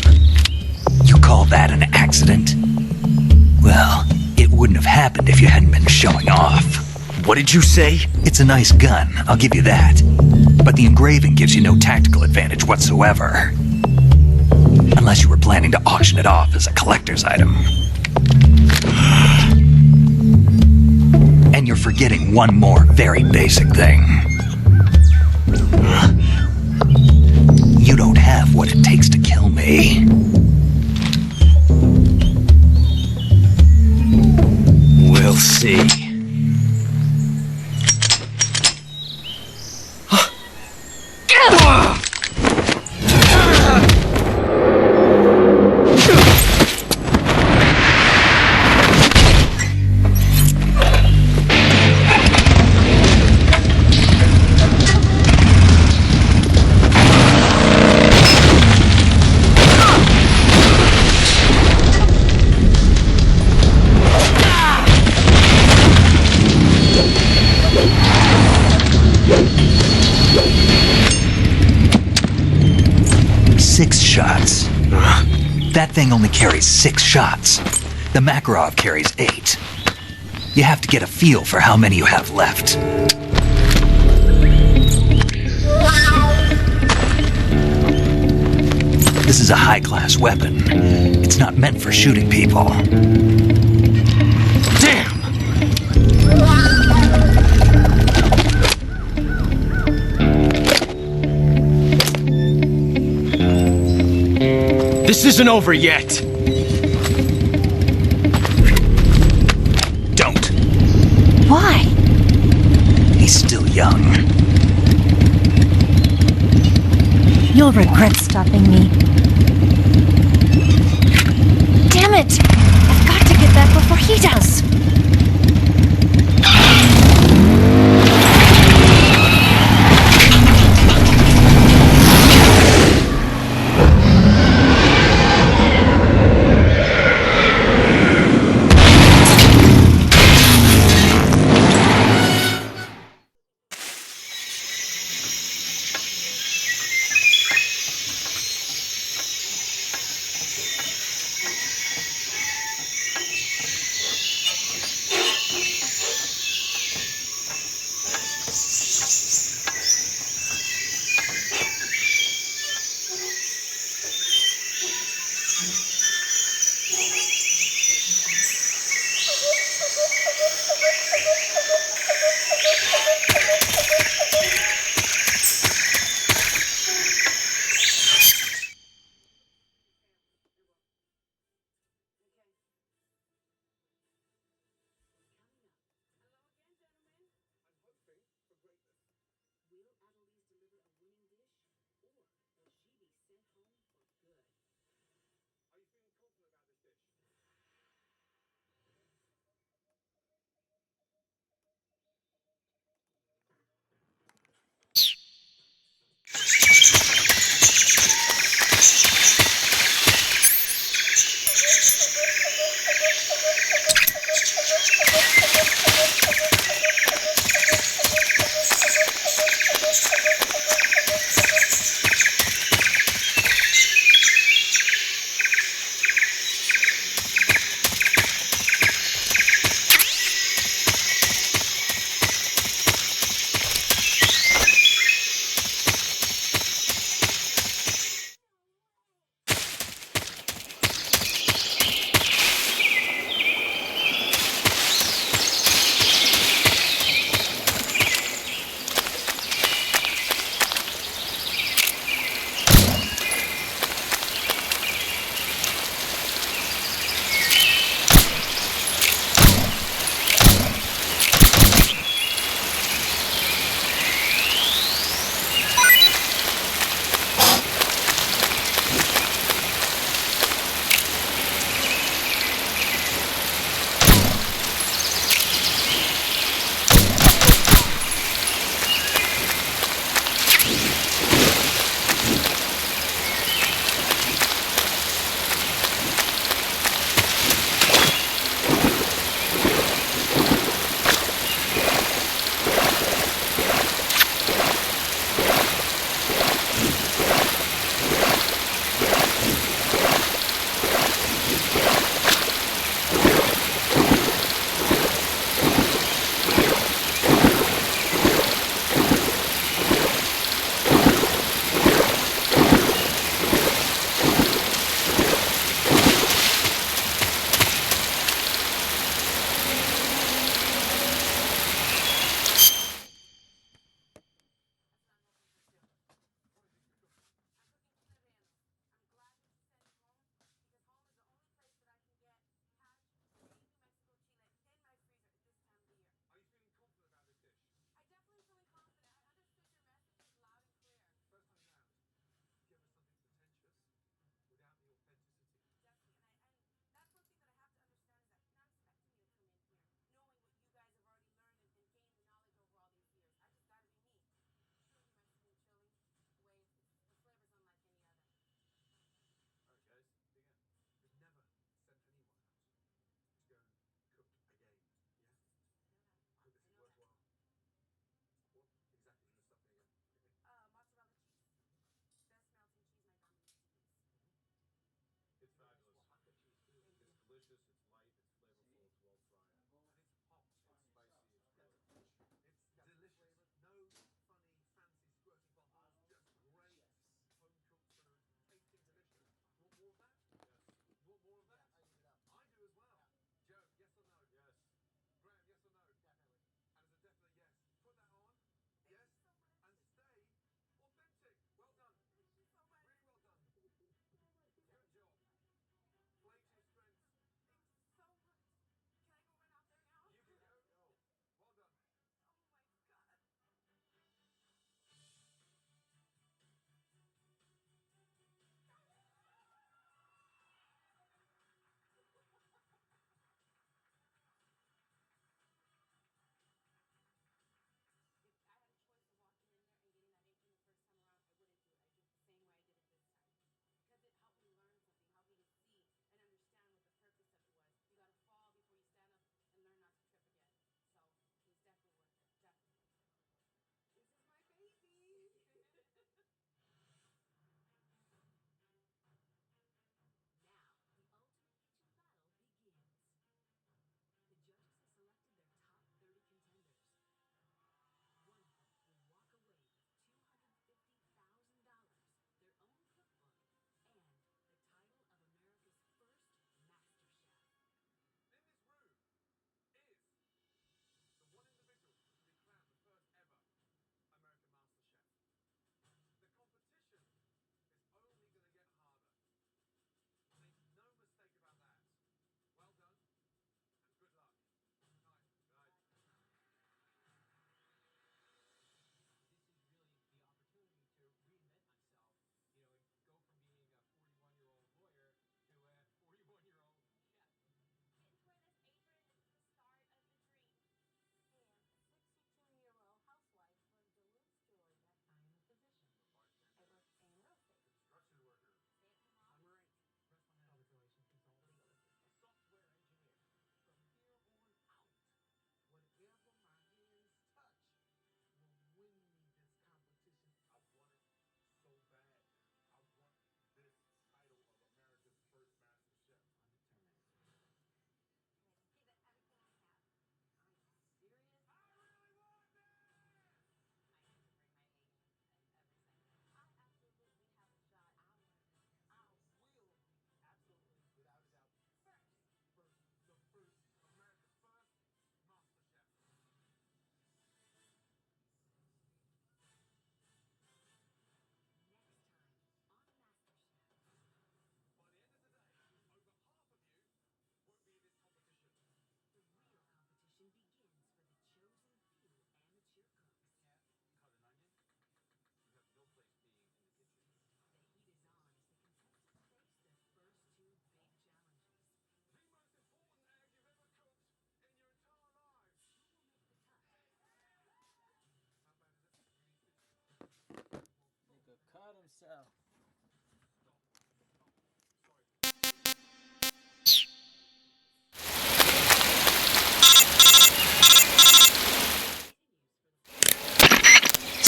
You call that an accident? Well, it wouldn't have happened if you hadn't been showing off. What did you say? It's a nice gun, I'll give you that. But the engraving gives you no tactical advantage whatsoever. Unless you were planning to auction it off as a collector's item. And you're forgetting one more very basic thing. You don't have what it takes to kill me. We'll see. That thing only carries 6 shots. The Makarov carries 8. You have to get a feel for how many you have left. This is a high-class weapon. It's not meant for shooting people. Damn! This isn't over yet. Don't. You'll regret stopping me. Damn it! I've got to get back before he does.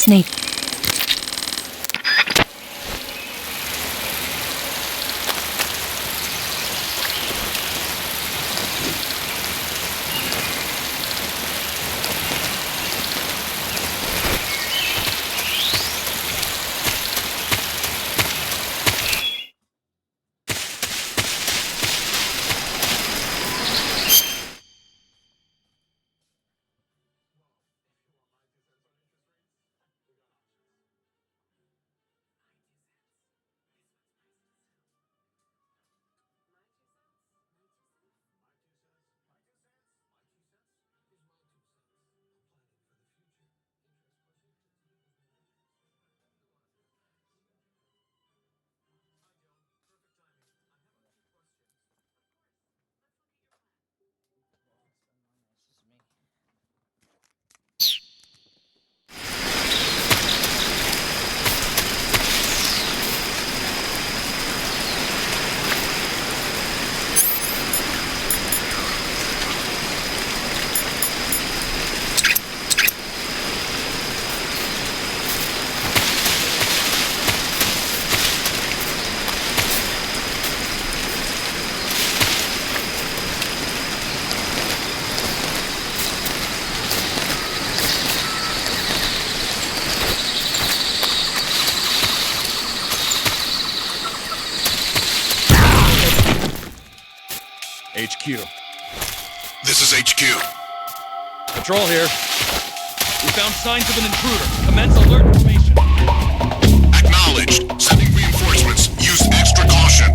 Snake. HQ. This is HQ. Patrol here. We found signs of an intruder. Commence alert formation. Acknowledged. Sending reinforcements. Use extra caution.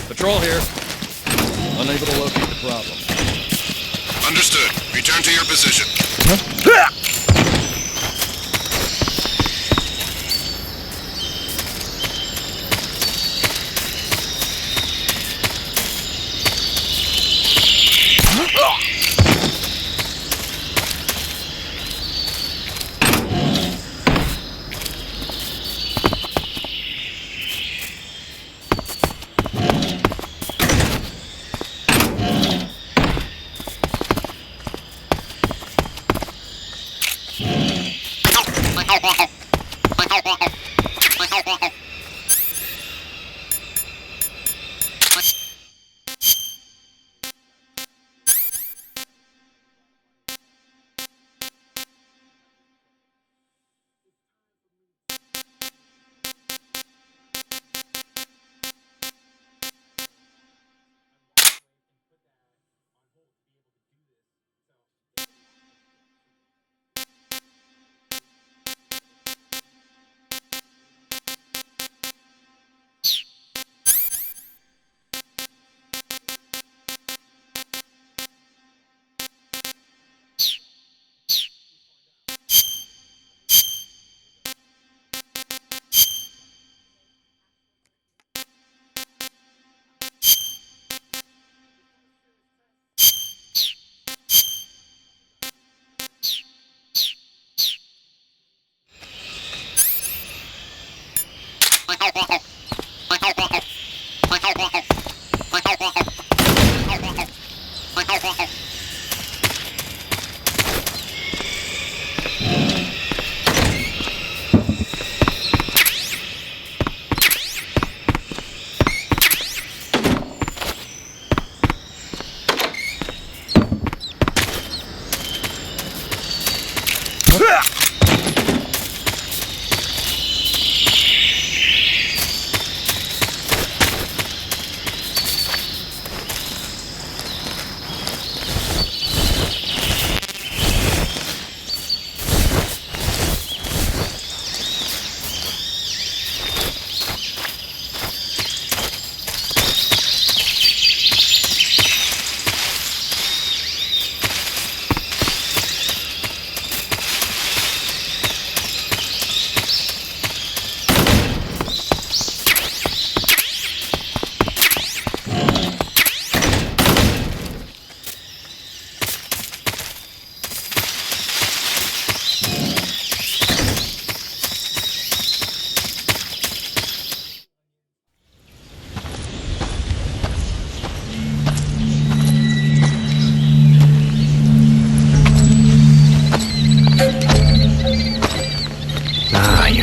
Patrol here. Unable to locate the problem. Understood. Return to your position.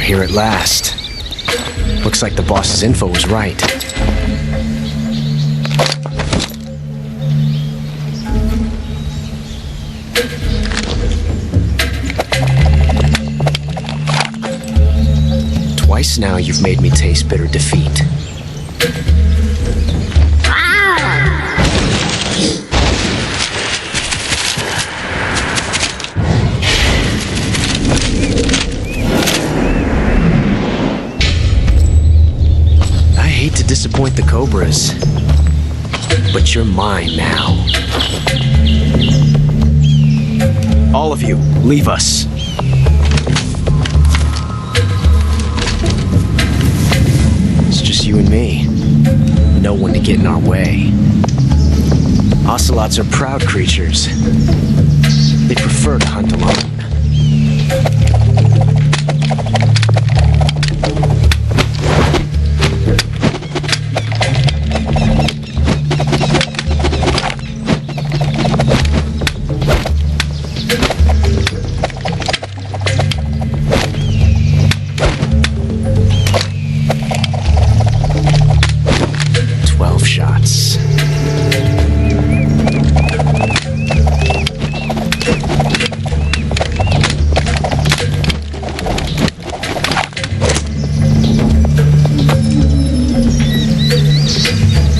here at last. Looks like the boss's info was right. Twice now you've made me taste bitter defeat. I hate to disappoint the Cobras, but you're mine now. All of you, leave us. It's just you and me. No one to get in our way. Ocelots are proud creatures. They prefer to hunt alone.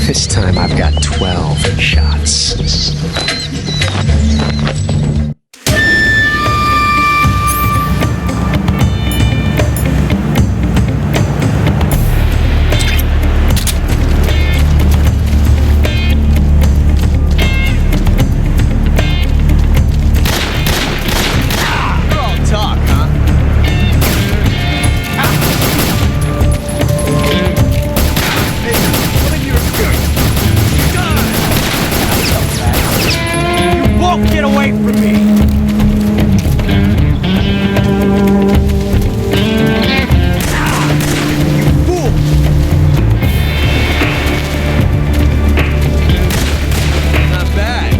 This time I've got 12 shots. Get away from me! You fool! Not bad.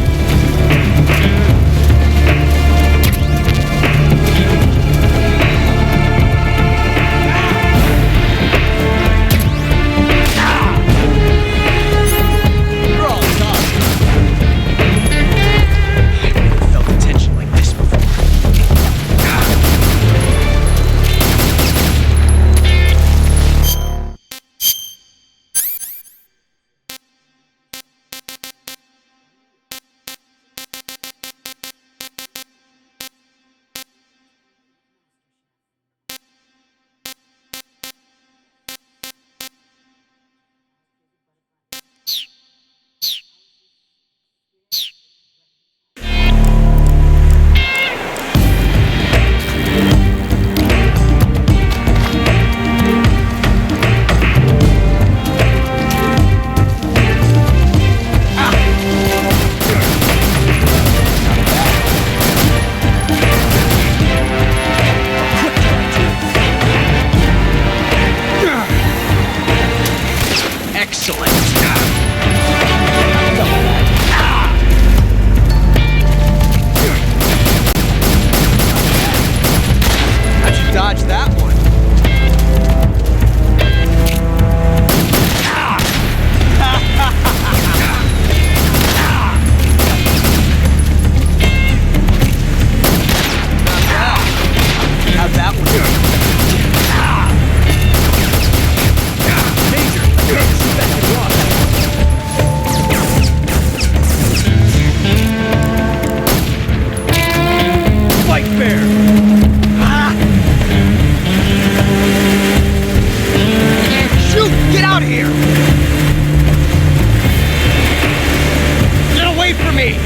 You're all tough. Dodge that one. How'd that one go? Major, shoot that thing off. Fight fair. Shoot! Get out of here! Get away from me!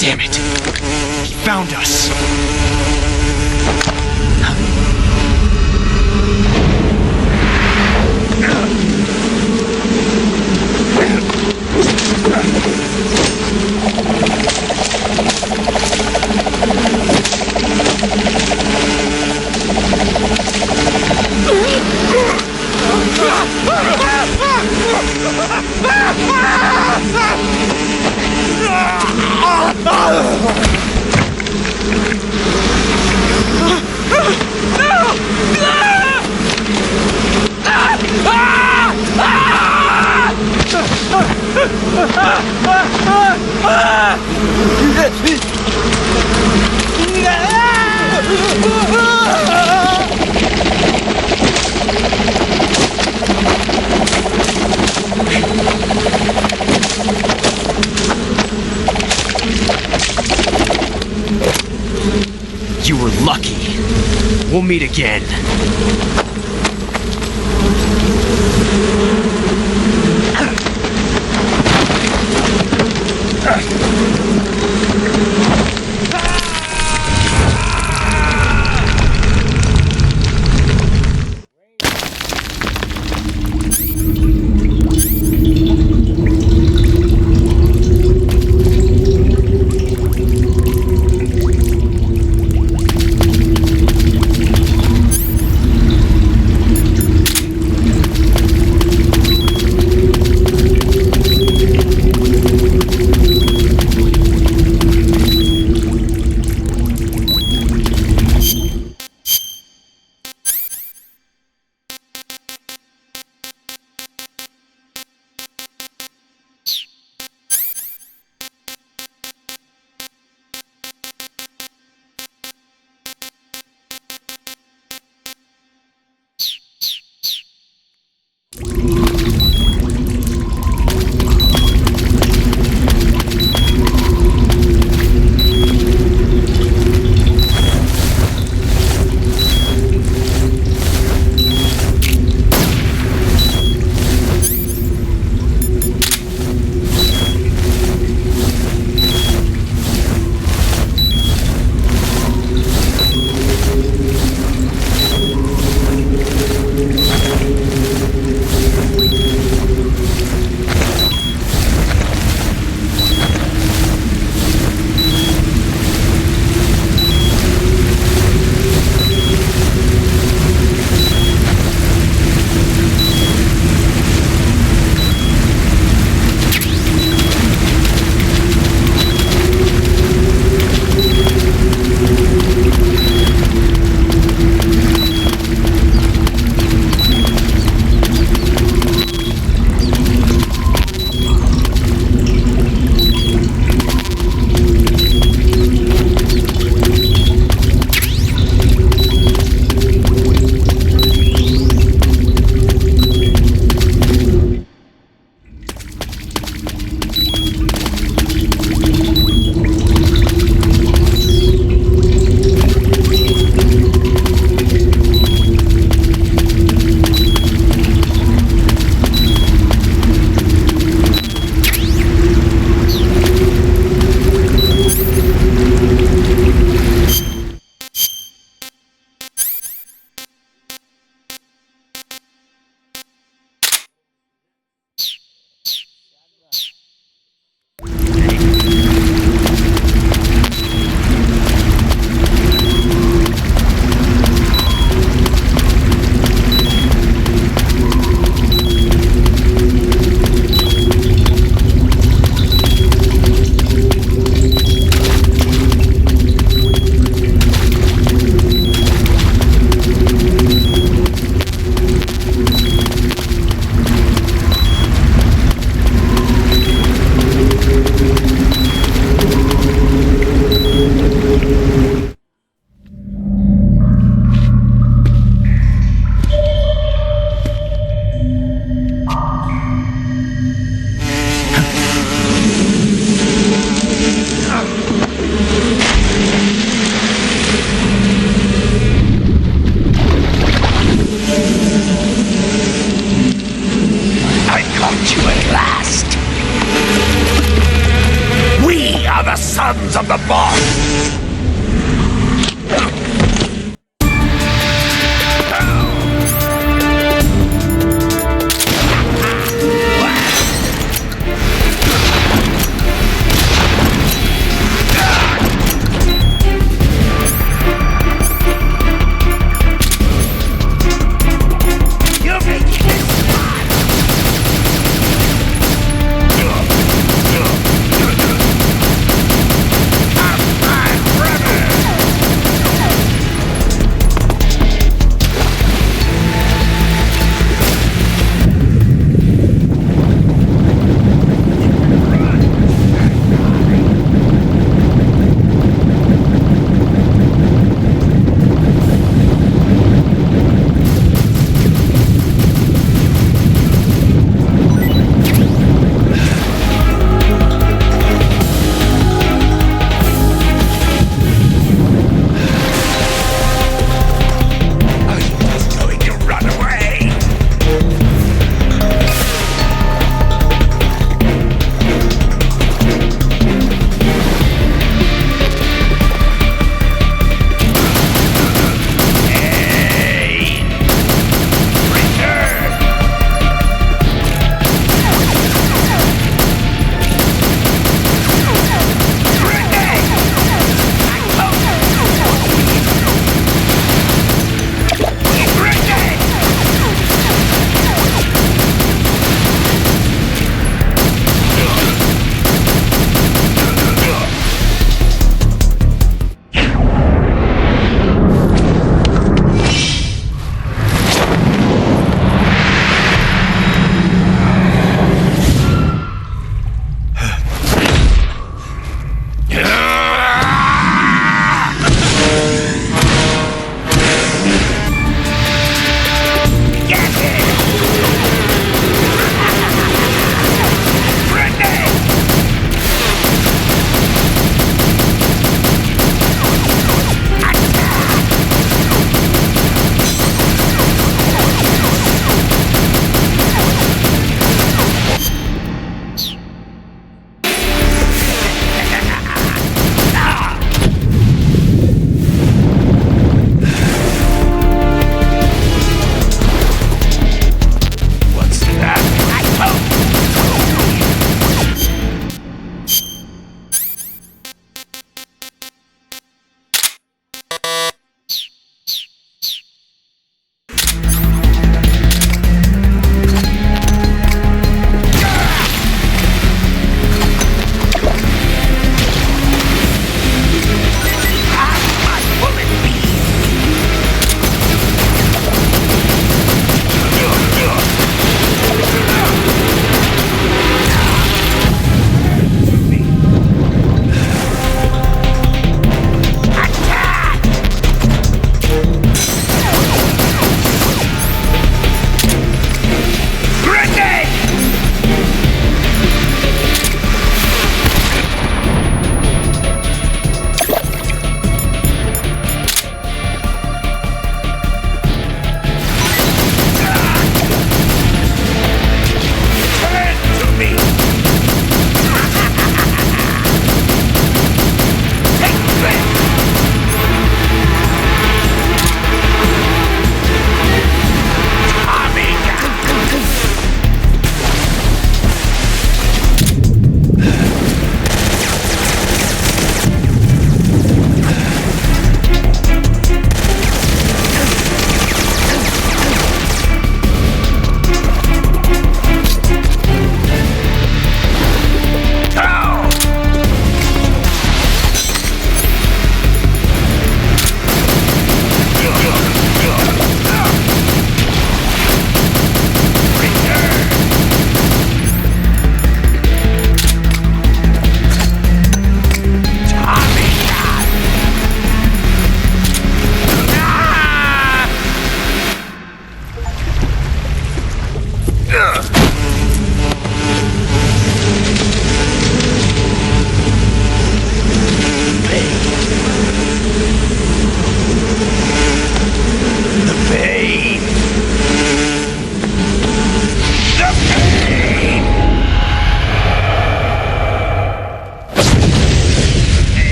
Damn it! He found us! You were lucky. We'll meet again. sons of the boss!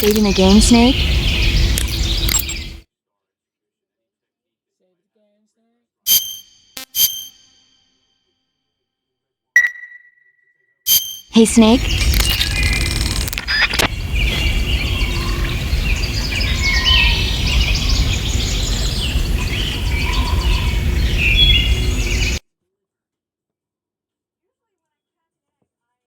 Saving the game, Snake? Hey, Snake?